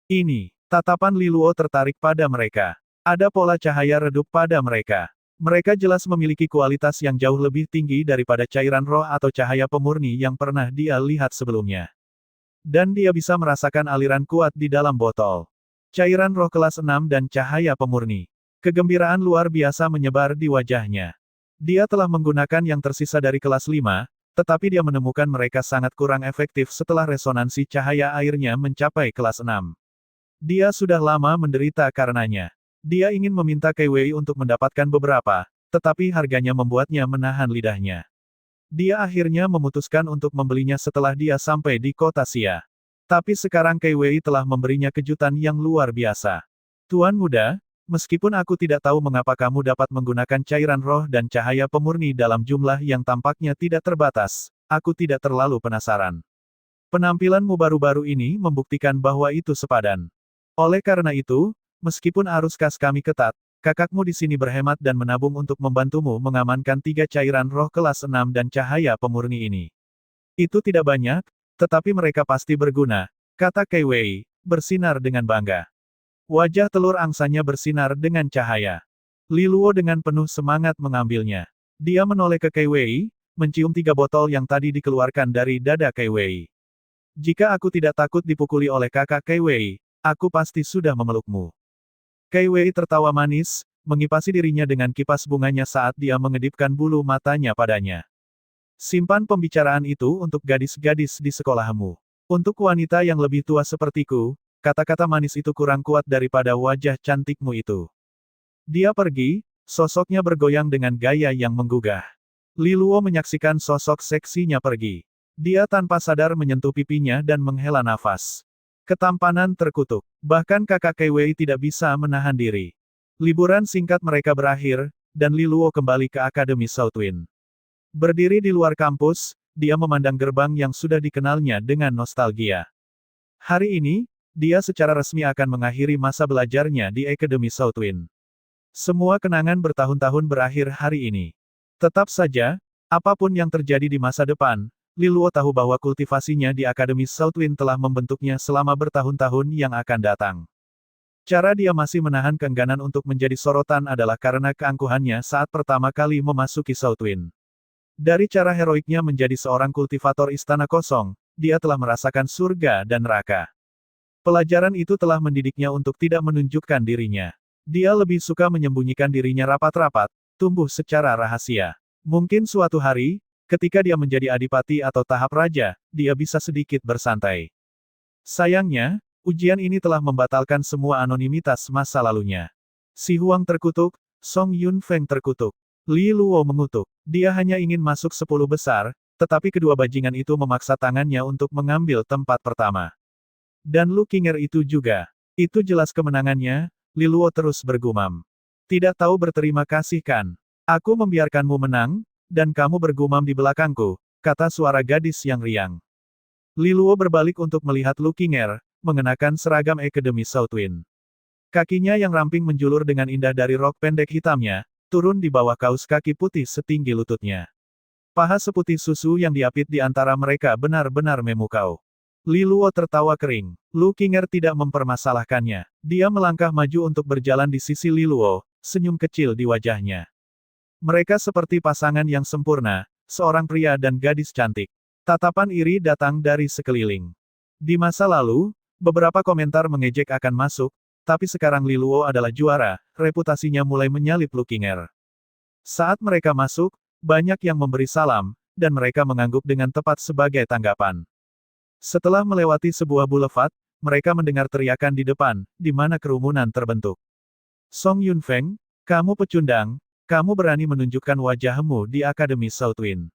Ini, tatapan Li Luo tertarik pada mereka. Ada pola cahaya redup pada mereka. Mereka jelas memiliki kualitas yang jauh lebih tinggi daripada cairan roh atau cahaya pemurni yang pernah dia lihat sebelumnya. Dan dia bisa merasakan aliran kuat di dalam botol. Cairan roh kelas 6 dan cahaya pemurni. Kegembiraan luar biasa menyebar di wajahnya. Dia telah menggunakan yang tersisa dari kelas 5, tetapi dia menemukan mereka sangat kurang efektif setelah resonansi cahaya airnya mencapai kelas 6. Dia sudah lama menderita karenanya. Dia ingin meminta Kei Wei untuk mendapatkan beberapa, tetapi harganya membuatnya menahan lidahnya. Dia akhirnya memutuskan untuk membelinya setelah dia sampai di kota Xia. Tapi sekarang Kei Wei telah memberinya kejutan yang luar biasa. Tuan muda, meskipun aku tidak tahu mengapa kamu dapat menggunakan cairan roh dan cahaya pemurni dalam jumlah yang tampaknya tidak terbatas, aku tidak terlalu penasaran. Penampilanmu baru-baru ini membuktikan bahwa itu sepadan. Oleh karena itu, meskipun arus kas kami ketat, kakakmu di sini berhemat dan menabung untuk membantumu mengamankan 3 cairan roh kelas 6 dan cahaya pemurni ini. Itu tidak banyak, tetapi mereka pasti berguna, kata Kei Wei, bersinar dengan bangga. Wajah telur angsanya bersinar dengan cahaya. Li Luo dengan penuh semangat mengambilnya. Dia menoleh ke Kei Wei, mencium 3 botol yang tadi dikeluarkan dari dada Kei Wei. Jika aku tidak takut dipukuli oleh kakak Kei Wei, aku pasti sudah memelukmu. Kei Wei tertawa manis, mengipasi dirinya dengan kipas bunganya saat dia mengedipkan bulu matanya padanya. Simpan pembicaraan itu untuk gadis-gadis di sekolahmu. Untuk wanita yang lebih tua sepertiku, kata-kata manis itu kurang kuat daripada wajah cantikmu itu. Dia pergi, sosoknya bergoyang dengan gaya yang menggugah. Li Luo menyaksikan sosok seksinya pergi. Dia tanpa sadar menyentuh pipinya dan menghela nafas. Ketampanan terkutuk. Bahkan kakak Kei Wei tidak bisa menahan diri. Liburan singkat mereka berakhir, dan Li Luo kembali ke Akademi Southwind. Berdiri di luar kampus, dia memandang gerbang yang sudah dikenalnya dengan nostalgia. Hari ini, dia secara resmi akan mengakhiri masa belajarnya di Akademi Southwind. Semua kenangan bertahun-tahun berakhir hari ini. Tetap saja, apapun yang terjadi di masa depan, Li Luo tahu bahwa kultivasinya di Akademi Southwind telah membentuknya selama bertahun-tahun yang akan datang. Cara dia masih menahan keengganan untuk menjadi sorotan adalah karena keangkuhannya saat pertama kali memasuki Southwind. Dari cara heroiknya menjadi seorang kultivator istana kosong, dia telah merasakan surga dan neraka. Pelajaran itu telah mendidiknya untuk tidak menunjukkan dirinya. Dia lebih suka menyembunyikan dirinya rapat-rapat, tumbuh secara rahasia. Mungkin suatu hari, ketika dia menjadi adipati atau tahap raja, dia bisa sedikit bersantai. Sayangnya, ujian ini telah membatalkan semua anonimitas masa lalunya. Si Huang terkutuk, Song Yunfeng terkutuk. Li Luo mengutuk. Dia hanya ingin masuk 10 besar, tetapi kedua bajingan itu memaksa tangannya untuk mengambil tempat pertama. Dan Lu Qinger itu juga. Itu jelas kemenangannya, Li Luo terus bergumam. Tidak tahu berterima kasih kan? Aku membiarkanmu menang, dan kamu bergumam di belakangku, kata suara gadis yang riang. Li Luo berbalik untuk melihat Lu Qinger, mengenakan seragam Akademi Southwind. Kakinya yang ramping menjulur dengan indah dari rok pendek hitamnya, turun di bawah kaus kaki putih setinggi lututnya. Paha seputih susu yang diapit di antara mereka benar-benar memukau. Li Luo tertawa kering. Lu Qinger tidak mempermasalahkannya. Dia melangkah maju untuk berjalan di sisi Li Luo, senyum kecil di wajahnya. Mereka seperti pasangan yang sempurna, seorang pria dan gadis cantik. Tatapan iri datang dari sekeliling. Di masa lalu, beberapa komentar mengejek akan masuk, tapi sekarang Li Luo adalah juara, reputasinya mulai menyalip Lu Qinger. Saat mereka masuk, banyak yang memberi salam, dan mereka mengangguk dengan tepat sebagai tanggapan. Setelah melewati sebuah boulevard, mereka mendengar teriakan di depan, di mana kerumunan terbentuk. Song Yunfeng, kamu pecundang, kamu berani menunjukkan wajahmu di Akademi Southwind.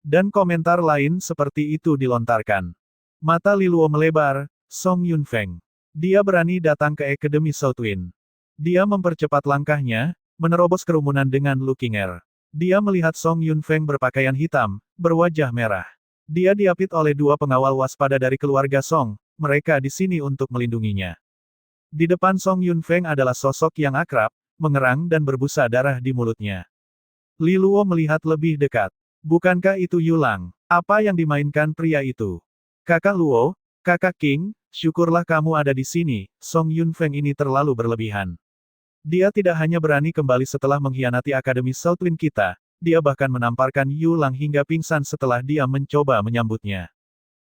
Dan komentar lain seperti itu dilontarkan. Mata Li Luo melebar, Song Yunfeng. Dia berani datang ke Akademi Southwind. Dia mempercepat langkahnya, menerobos kerumunan dengan Lu Qinger. Dia melihat Song Yunfeng berpakaian hitam, berwajah merah. Dia diapit oleh dua pengawal waspada dari keluarga Song, mereka di sini untuk melindunginya. Di depan Song Yunfeng adalah sosok yang akrab, mengerang dan berbusa darah di mulutnya. Li Luo melihat lebih dekat. Bukankah itu Yulang? Apa yang dimainkan pria itu? Kakak Luo, kakak King, syukurlah kamu ada di sini, Song Yunfeng ini terlalu berlebihan. Dia tidak hanya berani kembali setelah mengkhianati Akademi Southwind kita, dia bahkan menamparkan Yulang hingga pingsan setelah dia mencoba menyambutnya.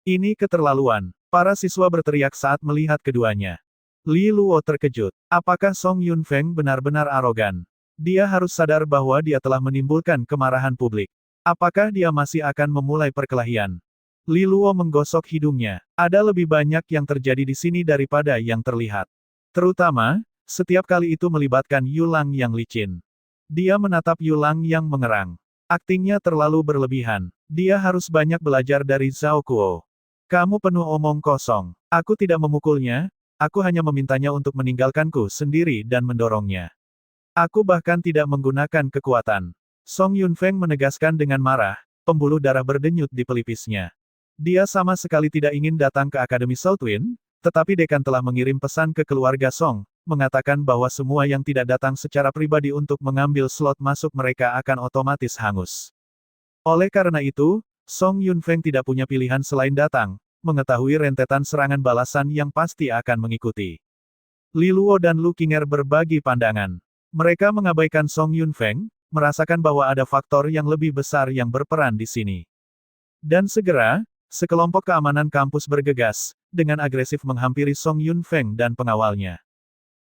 Ini keterlaluan, para siswa berteriak saat melihat keduanya. Li Luo terkejut. Apakah Song Yunfeng benar-benar arogan? Dia harus sadar bahwa dia telah menimbulkan kemarahan publik. Apakah dia masih akan memulai perkelahian? Li Luo menggosok hidungnya. Ada lebih banyak yang terjadi di sini daripada yang terlihat. Terutama, setiap kali itu melibatkan Yulang yang licin. Dia menatap Yulang yang mengerang. Aktingnya terlalu berlebihan. Dia harus banyak belajar dari Zhao Kuo. Kamu penuh omong kosong. Aku tidak memukulnya, aku hanya memintanya untuk meninggalkanku sendiri dan mendorongnya. Aku bahkan tidak menggunakan kekuatan. Song Yunfeng menegaskan dengan marah, pembuluh darah berdenyut di pelipisnya. Dia sama sekali tidak ingin datang ke Akademi Southwind, tetapi dekan telah mengirim pesan ke keluarga Song, mengatakan bahwa semua yang tidak datang secara pribadi untuk mengambil slot masuk mereka akan otomatis hangus. Oleh karena itu, Song Yunfeng tidak punya pilihan selain datang, mengetahui rentetan serangan balasan yang pasti akan mengikuti. Li Luo dan Lu Qinger berbagi pandangan. Mereka mengabaikan Song Yunfeng, merasakan bahwa ada faktor yang lebih besar yang berperan di sini. Dan segera, sekelompok keamanan kampus bergegas, dengan agresif menghampiri Song Yunfeng dan pengawalnya.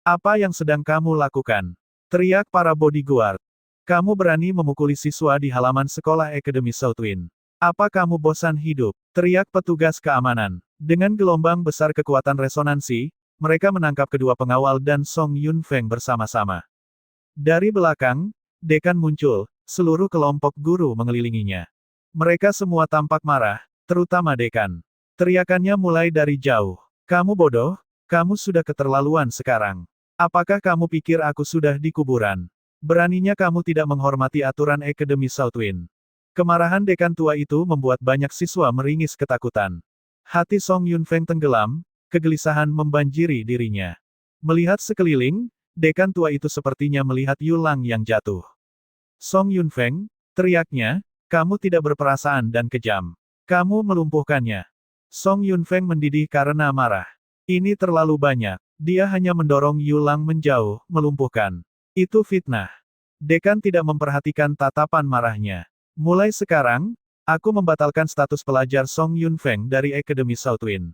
Apa yang sedang kamu lakukan? Teriak para bodyguard. Kamu berani memukuli siswa di halaman sekolah Akademi Southwind. Apa kamu bosan hidup? Teriak petugas keamanan. Dengan gelombang besar kekuatan resonansi, mereka menangkap kedua pengawal dan Song Yunfeng bersama-sama. Dari belakang, dekan muncul, seluruh kelompok guru mengelilinginya. Mereka semua tampak marah, terutama dekan. Teriakannya mulai dari jauh. Kamu bodoh, kamu sudah keterlaluan sekarang. Apakah kamu pikir aku sudah di kuburan? Beraninya kamu tidak menghormati aturan Akademi Southwind. Kemarahan dekan tua itu membuat banyak siswa meringis ketakutan. Hati Song Yunfeng tenggelam, kegelisahan membanjiri dirinya. Melihat sekeliling, dekan tua itu sepertinya melihat Yulang yang jatuh. Song Yunfeng, teriaknya, kamu tidak berperasaan dan kejam. Kamu melumpuhkannya. Song Yunfeng mendidih karena marah. Ini terlalu banyak. Dia hanya mendorong Yulang menjauh, melumpuhkan. Itu fitnah. Dekan tidak memperhatikan tatapan marahnya. Mulai sekarang, aku membatalkan status pelajar Song Yunfeng dari Akademi Southwind.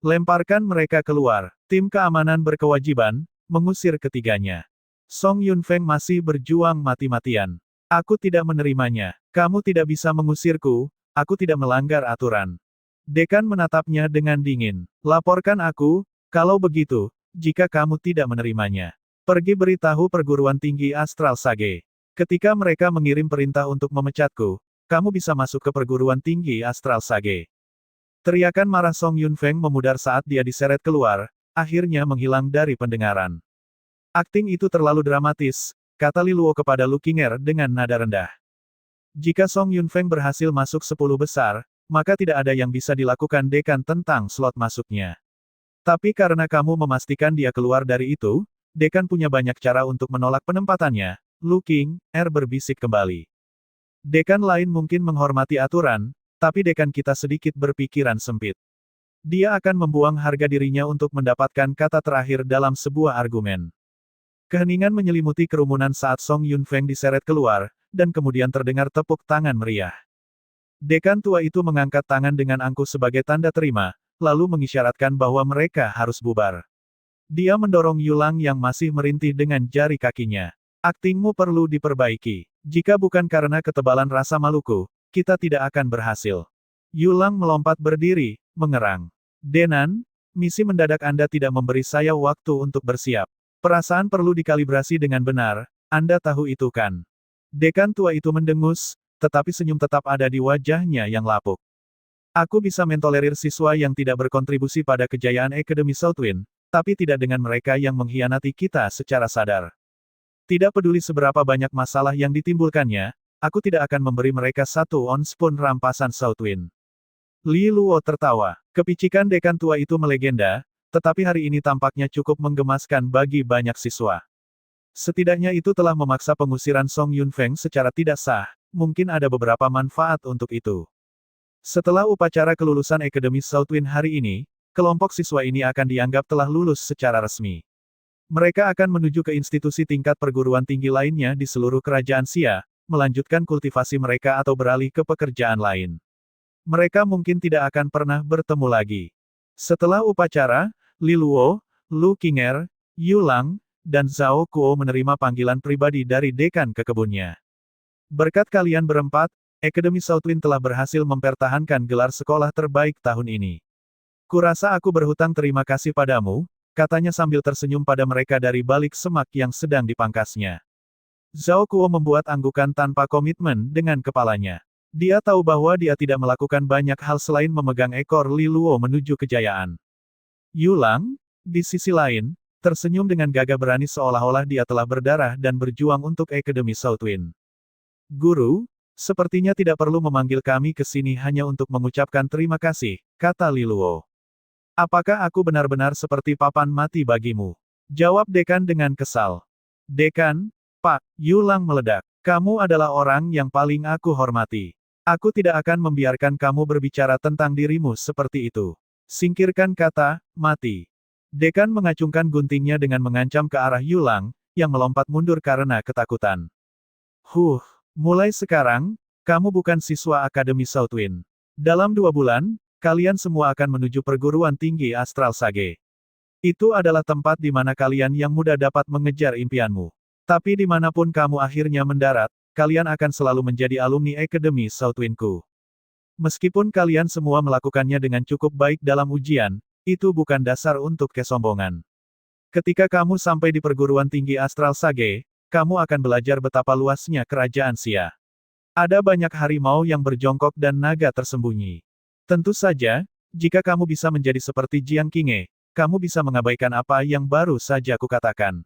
Lemparkan mereka keluar. Tim keamanan berkewajiban mengusir ketiganya. Song Yunfeng masih berjuang mati-matian. Aku tidak menerimanya. Kamu tidak bisa mengusirku, aku tidak melanggar aturan. Dekan menatapnya dengan dingin. Laporkan aku, kalau begitu, jika kamu tidak menerimanya. Pergi beritahu perguruan tinggi Astral Sage. Ketika mereka mengirim perintah untuk memecatku, kamu bisa masuk ke perguruan tinggi Astral Sage. Teriakan marah Song Yunfeng memudar saat dia diseret keluar, akhirnya menghilang dari pendengaran. Akting itu terlalu dramatis, kata Li Luo kepada Lu Qinger dengan nada rendah. Jika Song Yunfeng berhasil masuk 10 besar, maka tidak ada yang bisa dilakukan dekan tentang slot masuknya. Tapi karena kamu memastikan dia keluar dari itu, dekan punya banyak cara untuk menolak penempatannya. Lu Qinger berbisik kembali. Dekan lain mungkin menghormati aturan, tapi dekan kita sedikit berpikiran sempit. Dia akan membuang harga dirinya untuk mendapatkan kata terakhir dalam sebuah argumen. Keheningan menyelimuti kerumunan saat Song Yunfeng diseret keluar, dan kemudian terdengar tepuk tangan meriah. Dekan tua itu mengangkat tangan dengan angkuh sebagai tanda terima, lalu mengisyaratkan bahwa mereka harus bubar. Dia mendorong Yulang yang masih merintih dengan jari kakinya. Aktingmu perlu diperbaiki. Jika bukan karena ketebalan rasa maluku, kita tidak akan berhasil. Yulang melompat berdiri, mengerang. Denan, misi mendadak Anda tidak memberi saya waktu untuk bersiap. Perasaan perlu dikalibrasi dengan benar, Anda tahu itu kan? Dekan tua itu mendengus, tetapi senyum tetap ada di wajahnya yang lapuk. Aku bisa mentolerir siswa yang tidak berkontribusi pada kejayaan Akademi Southwind, tapi tidak dengan mereka yang mengkhianati kita secara sadar. Tidak peduli seberapa banyak masalah yang ditimbulkannya, aku tidak akan memberi mereka 1 ons pun rampasan Southwind. Li Luo tertawa. Kepicikan dekan tua itu melegenda, tetapi hari ini tampaknya cukup menggemaskan bagi banyak siswa. Setidaknya itu telah memaksa pengusiran Song Yunfeng secara tidak sah, mungkin ada beberapa manfaat untuk itu. Setelah upacara kelulusan Akademi Southwind hari ini, kelompok siswa ini akan dianggap telah lulus secara resmi. Mereka akan menuju ke institusi tingkat perguruan tinggi lainnya di seluruh kerajaan Xia, melanjutkan kultivasi mereka atau beralih ke pekerjaan lain. Mereka mungkin tidak akan pernah bertemu lagi. Setelah upacara, Li Luo, Lu Qinger, Yulang, dan Zhao Kuo menerima panggilan pribadi dari dekan ke kebunnya. Berkat kalian berempat, Akademi Southwind telah berhasil mempertahankan gelar sekolah terbaik tahun ini. Kurasa aku berhutang terima kasih padamu, katanya sambil tersenyum pada mereka dari balik semak yang sedang dipangkasnya. Zhao Kuo membuat anggukan tanpa komitmen dengan kepalanya. Dia tahu bahwa dia tidak melakukan banyak hal selain memegang ekor Li Luo menuju kejayaan. Yulang, di sisi lain, tersenyum dengan gagah berani seolah-olah dia telah berdarah dan berjuang untuk Akademi Southwind. Guru, sepertinya tidak perlu memanggil kami ke sini hanya untuk mengucapkan terima kasih, kata Li Luo. Apakah aku benar-benar seperti papan mati bagimu? Jawab dekan dengan kesal. Dekan, Pak, Yulang meledak. Kamu adalah orang yang paling aku hormati. Aku tidak akan membiarkan kamu berbicara tentang dirimu seperti itu. Singkirkan kata, mati. Dekan mengacungkan guntingnya dengan mengancam ke arah Yulang, yang melompat mundur karena ketakutan. Mulai sekarang, kamu bukan siswa Akademi Southwind. Dalam 2 bulan, kalian semua akan menuju perguruan tinggi Astral Sage. Itu adalah tempat di mana kalian yang muda dapat mengejar impianmu. Tapi dimanapun kamu akhirnya mendarat, kalian akan selalu menjadi alumni Akademi Southwindku. Meskipun kalian semua melakukannya dengan cukup baik dalam ujian, itu bukan dasar untuk kesombongan. Ketika kamu sampai di perguruan tinggi Astral Sage, kamu akan belajar betapa luasnya kerajaan Xia. Ada banyak harimau yang berjongkok dan naga tersembunyi. Tentu saja, jika kamu bisa menjadi seperti Jiang Qinghe, kamu bisa mengabaikan apa yang baru saja kukatakan.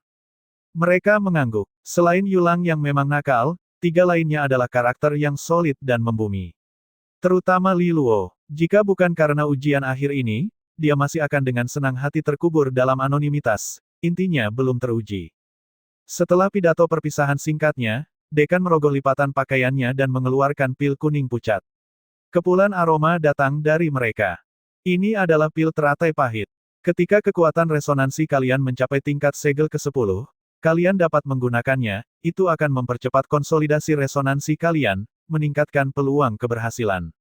Mereka mengangguk. Selain Yulang yang memang nakal, tiga lainnya adalah karakter yang solid dan membumi. Terutama Li Luo. Jika bukan karena ujian akhir ini, dia masih akan dengan senang hati terkubur dalam anonimitas, intinya belum teruji. Setelah pidato perpisahan singkatnya, dekan merogoh lipatan pakaiannya dan mengeluarkan pil kuning pucat. Kepulan aroma datang dari mereka. Ini adalah pil teratai pahit. Ketika kekuatan resonansi kalian mencapai tingkat segel ke-10, kalian dapat menggunakannya, itu akan mempercepat konsolidasi resonansi kalian, meningkatkan peluang keberhasilan.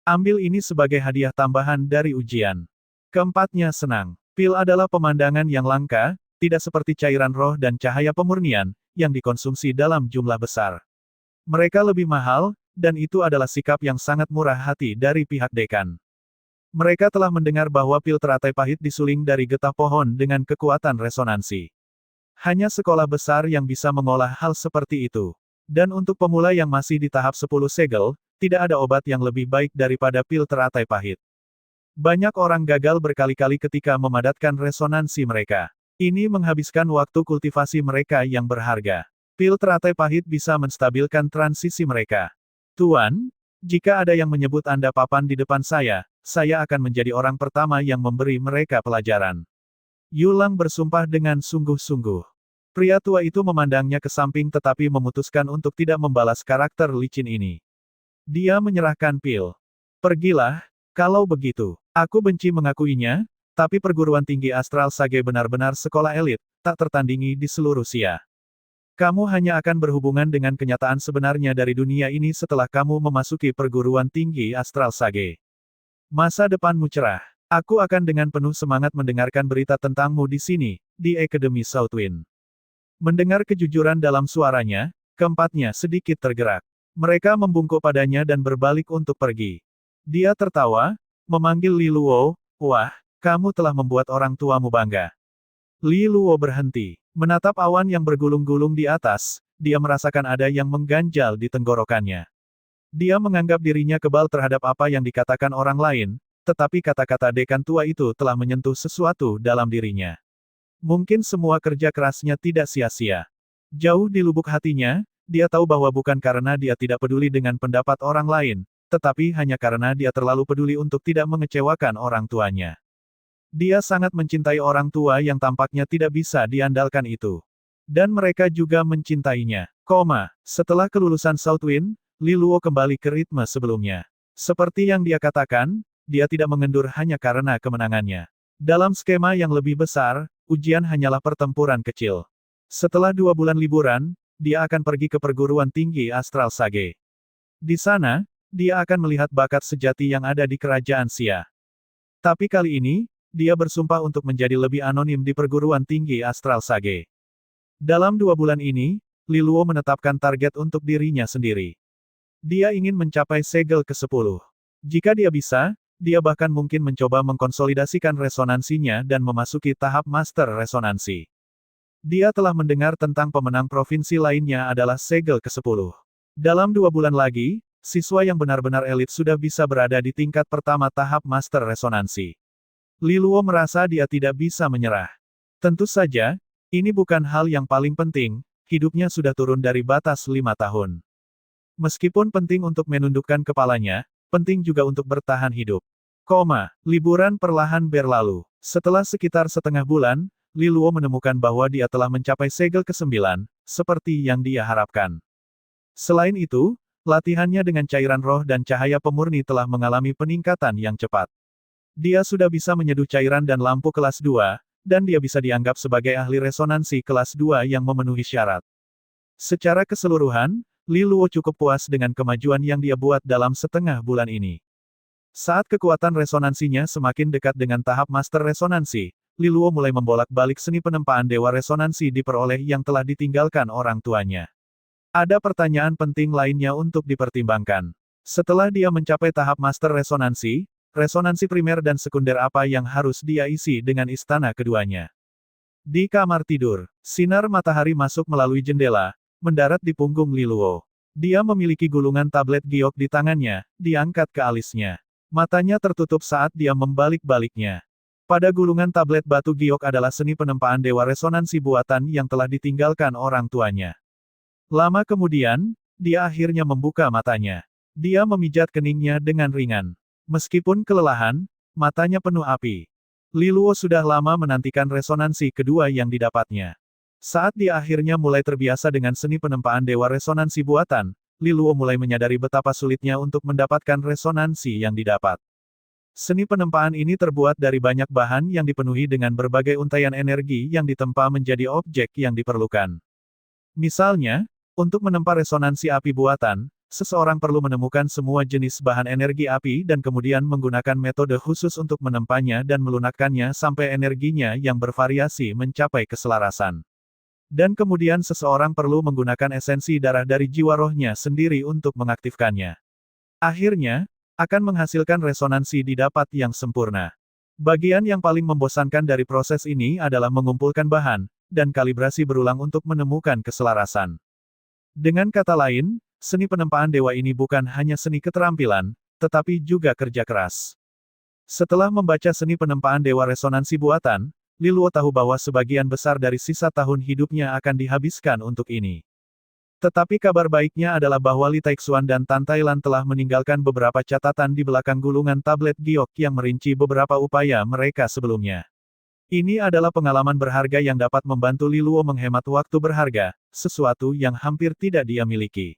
Ambil ini sebagai hadiah tambahan dari ujian. Keempatnya senang. Pil adalah pemandangan yang langka, tidak seperti cairan roh dan cahaya pemurnian, yang dikonsumsi dalam jumlah besar. Mereka lebih mahal, dan itu adalah sikap yang sangat murah hati dari pihak dekan. Mereka telah mendengar bahwa pil teratai pahit disuling dari getah pohon dengan kekuatan resonansi. Hanya sekolah besar yang bisa mengolah hal seperti itu. Dan untuk pemula yang masih di tahap 10 segel, tidak ada obat yang lebih baik daripada pil teratai pahit. Banyak orang gagal berkali-kali ketika memadatkan resonansi mereka. Ini menghabiskan waktu kultivasi mereka yang berharga. Pil teratai pahit bisa menstabilkan transisi mereka. Tuan, jika ada yang menyebut Anda papan di depan saya akan menjadi orang pertama yang memberi mereka pelajaran. Yulang bersumpah dengan sungguh-sungguh. Pria tua itu memandangnya ke samping tetapi memutuskan untuk tidak membalas karakter licin ini. Dia menyerahkan pil. Pergilah, kalau begitu. Aku benci mengakuinya, tapi perguruan tinggi Astral Sage benar-benar sekolah elit, tak tertandingi di seluruh Xia. Kamu hanya akan berhubungan dengan kenyataan sebenarnya dari dunia ini setelah kamu memasuki perguruan tinggi Astral Sage. Masa depanmu cerah. Aku akan dengan penuh semangat mendengarkan berita tentangmu di sini, di Akademi Southwind. Mendengar kejujuran dalam suaranya, keempatnya sedikit tergerak. Mereka membungkuk padanya dan berbalik untuk pergi. Dia tertawa, memanggil Li Luo, "Wah, kamu telah membuat orang tuamu bangga." Li Luo berhenti, menatap awan yang bergulung-gulung di atas, dia merasakan ada yang mengganjal di tenggorokannya. Dia menganggap dirinya kebal terhadap apa yang dikatakan orang lain, tetapi kata-kata dekan tua itu telah menyentuh sesuatu dalam dirinya. Mungkin semua kerja kerasnya tidak sia-sia. Jauh di lubuk hatinya, dia tahu bahwa bukan karena dia tidak peduli dengan pendapat orang lain, tetapi hanya karena dia terlalu peduli untuk tidak mengecewakan orang tuanya. Dia sangat mencintai orang tua yang tampaknya tidak bisa diandalkan itu. Dan mereka juga mencintainya. Setelah kelulusan Southwind, Li Luo kembali ke ritme sebelumnya. Seperti yang dia katakan, dia tidak mengendur hanya karena kemenangannya. Dalam skema yang lebih besar, ujian hanyalah pertempuran kecil. Setelah 2 bulan liburan, dia akan pergi ke perguruan tinggi Astral Sage. Di sana, dia akan melihat bakat sejati yang ada di kerajaan Xia. Tapi kali ini, dia bersumpah untuk menjadi lebih anonim di perguruan tinggi Astral Sage. Dalam 2 bulan ini, Li Luo menetapkan target untuk dirinya sendiri. Dia ingin mencapai segel ke-10. Jika dia bisa, dia bahkan mungkin mencoba mengkonsolidasikan resonansinya dan memasuki tahap master resonansi. Dia telah mendengar tentang pemenang provinsi lainnya adalah segel ke-10. Dalam 2 bulan lagi, siswa yang benar-benar elit sudah bisa berada di tingkat pertama tahap master resonansi. Li Luo merasa dia tidak bisa menyerah. Tentu saja, ini bukan hal yang paling penting, hidupnya sudah turun dari batas 5 tahun. Meskipun penting untuk menundukkan kepalanya, penting juga untuk bertahan hidup. Liburan perlahan berlalu. Setelah sekitar setengah bulan, Li Luo menemukan bahwa dia telah mencapai segel ke-9, seperti yang dia harapkan. Selain itu, latihannya dengan cairan roh dan cahaya pemurni telah mengalami peningkatan yang cepat. Dia sudah bisa menyeduh cairan dan lampu kelas 2, dan dia bisa dianggap sebagai ahli resonansi kelas 2 yang memenuhi syarat. Secara keseluruhan, Li Luo cukup puas dengan kemajuan yang dia buat dalam setengah bulan ini. Saat kekuatan resonansinya semakin dekat dengan tahap master resonansi, Li Luo mulai membolak-balik seni penempaan dewa resonansi diperoleh yang telah ditinggalkan orang tuanya. Ada pertanyaan penting lainnya untuk dipertimbangkan. Setelah dia mencapai tahap master resonansi, resonansi primer dan sekunder apa yang harus dia isi dengan istana keduanya. Di kamar tidur, sinar matahari masuk melalui jendela, mendarat di punggung Li Luo. Dia memiliki gulungan tablet giok di tangannya, diangkat ke alisnya. Matanya tertutup saat dia membalik-baliknya. Pada gulungan tablet batu giok adalah seni penempaan dewa resonansi buatan yang telah ditinggalkan orang tuanya. Lama kemudian, dia akhirnya membuka matanya. Dia memijat keningnya dengan ringan. Meskipun kelelahan, matanya penuh api. Li Luo sudah lama menantikan resonansi kedua yang didapatnya. Saat dia akhirnya mulai terbiasa dengan seni penempaan dewa resonansi buatan, Li Luo mulai menyadari betapa sulitnya untuk mendapatkan resonansi yang didapat. Seni penempaan ini terbuat dari banyak bahan yang dipenuhi dengan berbagai untaian energi yang ditempa menjadi objek yang diperlukan. Misalnya, untuk menempa resonansi api buatan, seseorang perlu menemukan semua jenis bahan energi api dan kemudian menggunakan metode khusus untuk menempanya dan melunakkannya sampai energinya yang bervariasi mencapai keselarasan. Dan kemudian seseorang perlu menggunakan esensi darah dari jiwa rohnya sendiri untuk mengaktifkannya. Akhirnya, akan menghasilkan resonansi didapat yang sempurna. Bagian yang paling membosankan dari proses ini adalah mengumpulkan bahan, dan kalibrasi berulang untuk menemukan keselarasan. Dengan kata lain, seni penempaan dewa ini bukan hanya seni keterampilan, tetapi juga kerja keras. Setelah membaca seni penempaan dewa resonansi buatan, Li Luo tahu bahwa sebagian besar dari sisa tahun hidupnya akan dihabiskan untuk ini. Tetapi kabar baiknya adalah bahwa Li Taixuan dan Tan Tailan telah meninggalkan beberapa catatan di belakang gulungan tablet giok yang merinci beberapa upaya mereka sebelumnya. Ini adalah pengalaman berharga yang dapat membantu Li Luo menghemat waktu berharga, sesuatu yang hampir tidak dia miliki.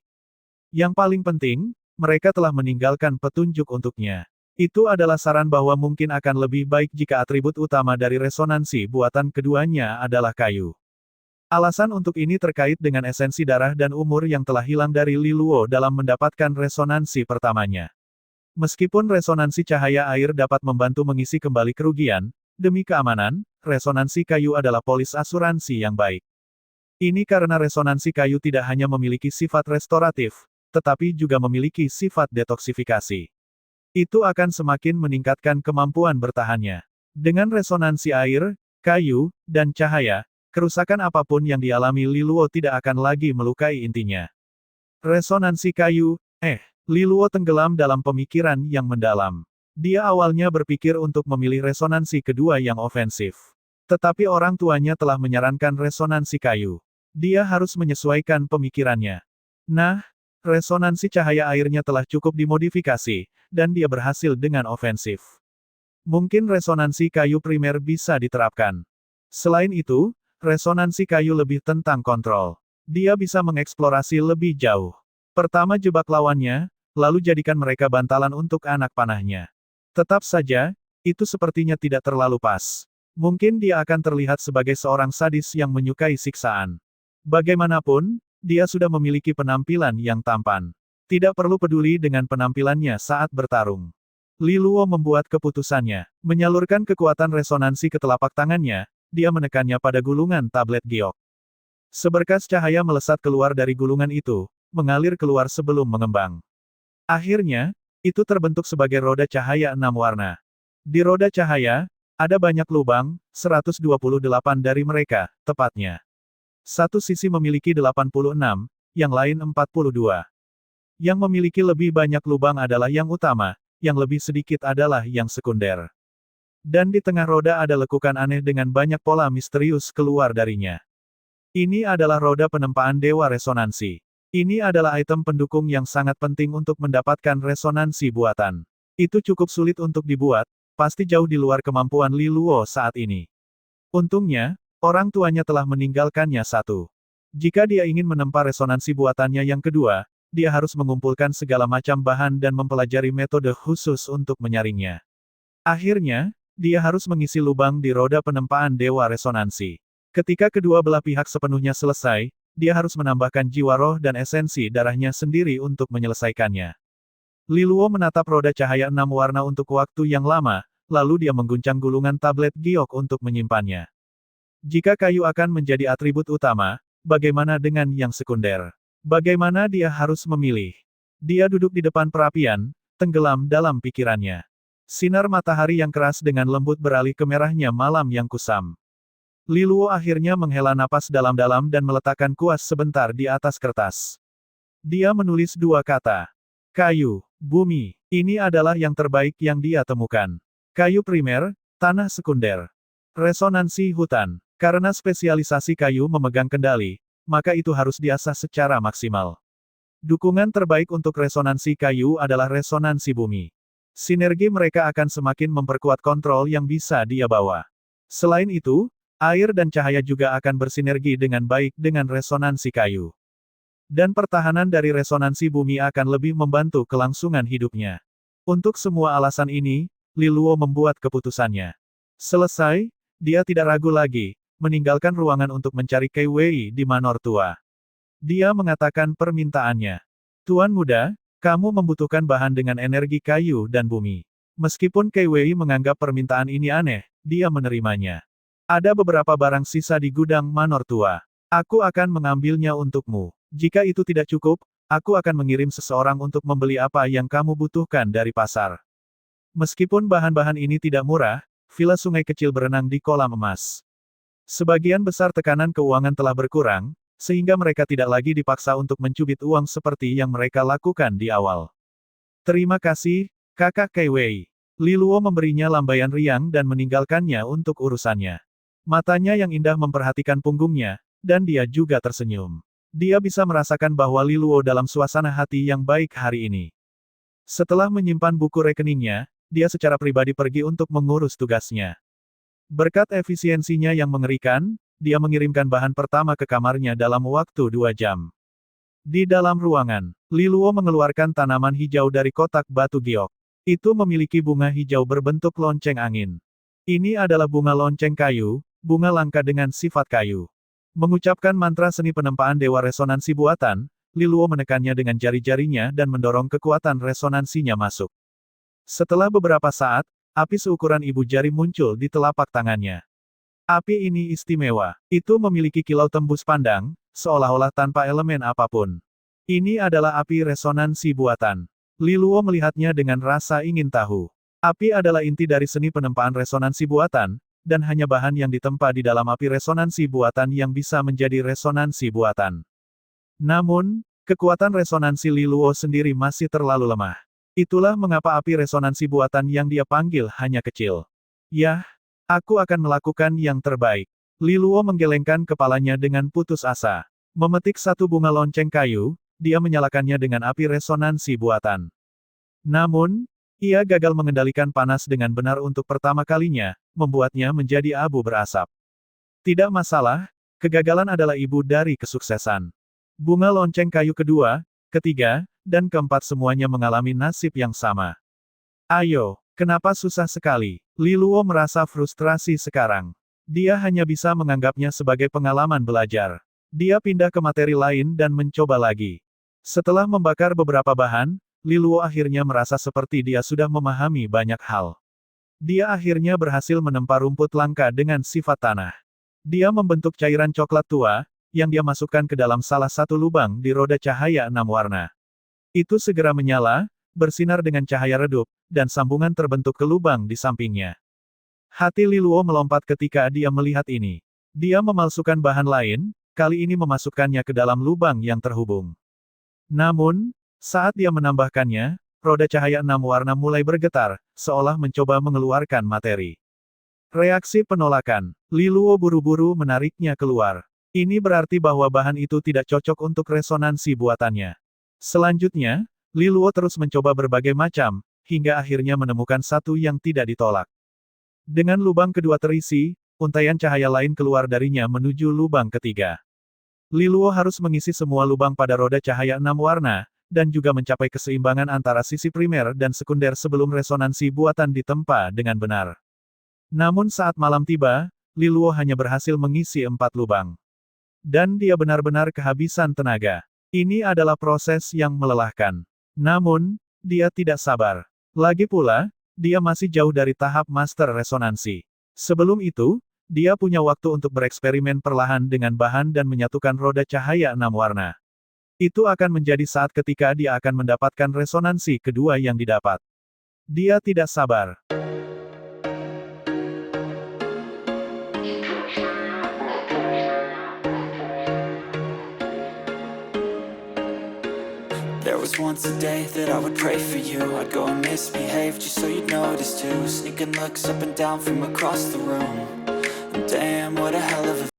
Yang paling penting, mereka telah meninggalkan petunjuk untuknya. Itu adalah saran bahwa mungkin akan lebih baik jika atribut utama dari resonansi buatan keduanya adalah kayu. Alasan untuk ini terkait dengan esensi darah dan umur yang telah hilang dari Li Luo dalam mendapatkan resonansi pertamanya. Meskipun resonansi cahaya air dapat membantu mengisi kembali kerugian, demi keamanan, resonansi kayu adalah polis asuransi yang baik. Ini karena resonansi kayu tidak hanya memiliki sifat restoratif, tetapi juga memiliki sifat detoksifikasi. Itu akan semakin meningkatkan kemampuan bertahannya. Dengan resonansi air, kayu, dan cahaya, kerusakan apapun yang dialami Li Luo tidak akan lagi melukai intinya. Resonansi kayu, Li Luo tenggelam dalam pemikiran yang mendalam. Dia awalnya berpikir untuk memilih resonansi kedua yang ofensif. Tetapi orang tuanya telah menyarankan resonansi kayu. Dia harus menyesuaikan pemikirannya. Nah, resonansi cahaya airnya telah cukup dimodifikasi, dan dia berhasil dengan ofensif. Mungkin resonansi kayu primer bisa diterapkan. Selain itu, resonansi kayu lebih tentang kontrol. Dia bisa mengeksplorasi lebih jauh. Pertama jebak lawannya, lalu jadikan mereka bantalan untuk anak panahnya. Tetap saja, itu sepertinya tidak terlalu pas. Mungkin dia akan terlihat sebagai seorang sadis yang menyukai siksaan. Bagaimanapun, dia sudah memiliki penampilan yang tampan. Tidak perlu peduli dengan penampilannya saat bertarung. Li Luo membuat keputusannya, menyalurkan kekuatan resonansi ke telapak tangannya, dia menekannya pada gulungan tablet giok. Seberkas cahaya melesat keluar dari gulungan itu, mengalir keluar sebelum mengembang. Akhirnya, itu terbentuk sebagai roda cahaya 6 warna. Di roda cahaya, ada banyak lubang, 128 dari mereka, tepatnya. Satu sisi memiliki 86, yang lain 42. Yang memiliki lebih banyak lubang adalah yang utama, yang lebih sedikit adalah yang sekunder. Dan di tengah roda ada lekukan aneh dengan banyak pola misterius keluar darinya. Ini adalah roda penempaan dewa resonansi. Ini adalah item pendukung yang sangat penting untuk mendapatkan resonansi buatan. Itu cukup sulit untuk dibuat, pasti jauh di luar kemampuan Li Luo saat ini. Untungnya, orang tuanya telah meninggalkannya satu. Jika dia ingin menempa resonansi buatannya yang kedua, dia harus mengumpulkan segala macam bahan dan mempelajari metode khusus untuk menyaringnya. Akhirnya, dia harus mengisi lubang di roda penempaan dewa resonansi. Ketika kedua belah pihak sepenuhnya selesai, dia harus menambahkan jiwa roh dan esensi darahnya sendiri untuk menyelesaikannya. Li Luo menatap roda cahaya 6 warna untuk waktu yang lama, lalu dia mengguncang gulungan tablet giok untuk menyimpannya. Jika kayu akan menjadi atribut utama, bagaimana dengan yang sekunder? Bagaimana dia harus memilih? Dia duduk di depan perapian, tenggelam dalam pikirannya. Sinar matahari yang keras dengan lembut beralih ke merahnya malam yang kusam. Li Luo akhirnya menghela napas dalam-dalam dan meletakkan kuas sebentar di atas kertas. Dia menulis dua kata. Kayu, bumi. Ini adalah yang terbaik yang dia temukan. Kayu primer, tanah sekunder. Resonansi hutan. Karena spesialisasi kayu memegang kendali, maka itu harus diasah secara maksimal. Dukungan terbaik untuk resonansi kayu adalah resonansi bumi. Sinergi mereka akan semakin memperkuat kontrol yang bisa dia bawa. Selain itu, air dan cahaya juga akan bersinergi dengan baik dengan resonansi kayu. Dan pertahanan dari resonansi bumi akan lebih membantu kelangsungan hidupnya. Untuk semua alasan ini, Li Luo membuat keputusannya. Selesai, dia tidak ragu lagi, meninggalkan ruangan untuk mencari Kei Wei di Manor Tua. Dia mengatakan permintaannya. Tuan muda, kamu membutuhkan bahan dengan energi kayu dan bumi. Meskipun Kei Wei menganggap permintaan ini aneh, dia menerimanya. Ada beberapa barang sisa di gudang Manor Tua. Aku akan mengambilnya untukmu. Jika itu tidak cukup, aku akan mengirim seseorang untuk membeli apa yang kamu butuhkan dari pasar. Meskipun bahan-bahan ini tidak murah, villa sungai kecil berenang di kolam emas. Sebagian besar tekanan keuangan telah berkurang, sehingga mereka tidak lagi dipaksa untuk mencubit uang seperti yang mereka lakukan di awal. Terima kasih, kakak Kei Wei. Li Luo memberinya lambaian riang dan meninggalkannya untuk urusannya. Matanya yang indah memperhatikan punggungnya, dan dia juga tersenyum. Dia bisa merasakan bahwa Li Luo dalam suasana hati yang baik hari ini. Setelah menyimpan buku rekeningnya, dia secara pribadi pergi untuk mengurus tugasnya. Berkat efisiensinya yang mengerikan, dia mengirimkan bahan pertama ke kamarnya dalam waktu 2 jam. Di dalam ruangan, Li Luo mengeluarkan tanaman hijau dari kotak batu giok. Itu memiliki bunga hijau berbentuk lonceng angin. Ini adalah bunga lonceng kayu, bunga langka dengan sifat kayu. Mengucapkan mantra seni penempaan dewa resonansi buatan, Li Luo menekannya dengan jari-jarinya dan mendorong kekuatan resonansinya masuk. Setelah beberapa saat, api seukuran ibu jari muncul di telapak tangannya. Api ini istimewa. Itu memiliki kilau tembus pandang, seolah-olah tanpa elemen apapun. Ini adalah api resonansi buatan. Li Luo melihatnya dengan rasa ingin tahu. Api adalah inti dari seni penempaan resonansi buatan, dan hanya bahan yang ditempa di dalam api resonansi buatan yang bisa menjadi resonansi buatan. Namun, kekuatan resonansi Li Luo sendiri masih terlalu lemah. Itulah mengapa api resonansi buatan yang dia panggil hanya kecil. Yah, aku akan melakukan yang terbaik. Li Luo menggelengkan kepalanya dengan putus asa. Memetik satu bunga lonceng kayu, dia menyalakannya dengan api resonansi buatan. Namun, ia gagal mengendalikan panas dengan benar untuk pertama kalinya, membuatnya menjadi abu berasap. Tidak masalah, kegagalan adalah ibu dari kesuksesan. Bunga lonceng kayu kedua, ketiga, dan keempat semuanya mengalami nasib yang sama. Ayo, kenapa susah sekali? Li Luo merasa frustrasi sekarang. Dia hanya bisa menganggapnya sebagai pengalaman belajar. Dia pindah ke materi lain dan mencoba lagi. Setelah membakar beberapa bahan, Li Luo akhirnya merasa seperti dia sudah memahami banyak hal. Dia akhirnya berhasil menempa rumput langka dengan sifat tanah. Dia membentuk cairan coklat tua, yang dia masukkan ke dalam salah satu lubang di roda cahaya 6 warna. Itu segera menyala, bersinar dengan cahaya redup, dan sambungan terbentuk ke lubang di sampingnya. Hati Li Luo melompat ketika dia melihat ini. Dia memalsukan bahan lain, kali ini memasukkannya ke dalam lubang yang terhubung. Namun, saat dia menambahkannya, roda cahaya 6 warna mulai bergetar, seolah mencoba mengeluarkan materi. Reaksi penolakan. Li Luo buru-buru menariknya keluar. Ini berarti bahwa bahan itu tidak cocok untuk resonansi buatannya. Selanjutnya, Li Luo terus mencoba berbagai macam, hingga akhirnya menemukan satu yang tidak ditolak. Dengan lubang kedua terisi, untaian cahaya lain keluar darinya menuju lubang ketiga. Li Luo harus mengisi semua lubang pada roda cahaya 6 warna, dan juga mencapai keseimbangan antara sisi primer dan sekunder sebelum resonansi buatan ditempa dengan benar. Namun saat malam tiba, Li Luo hanya berhasil mengisi 4 lubang. Dan dia benar-benar kehabisan tenaga. Ini adalah proses yang melelahkan. Namun, dia tidak sabar. Lagi pula, dia masih jauh dari tahap master resonansi. Sebelum itu, dia punya waktu untuk bereksperimen perlahan dengan bahan dan menyatukan roda cahaya 6 warna. Itu akan menjadi saat ketika dia akan mendapatkan resonansi kedua yang didapat. Dia tidak sabar. There was once a day that I would pray for you. I'd go and misbehave just so you'd notice too. Sneaking looks up and down from across the room. And damn, what a hell of a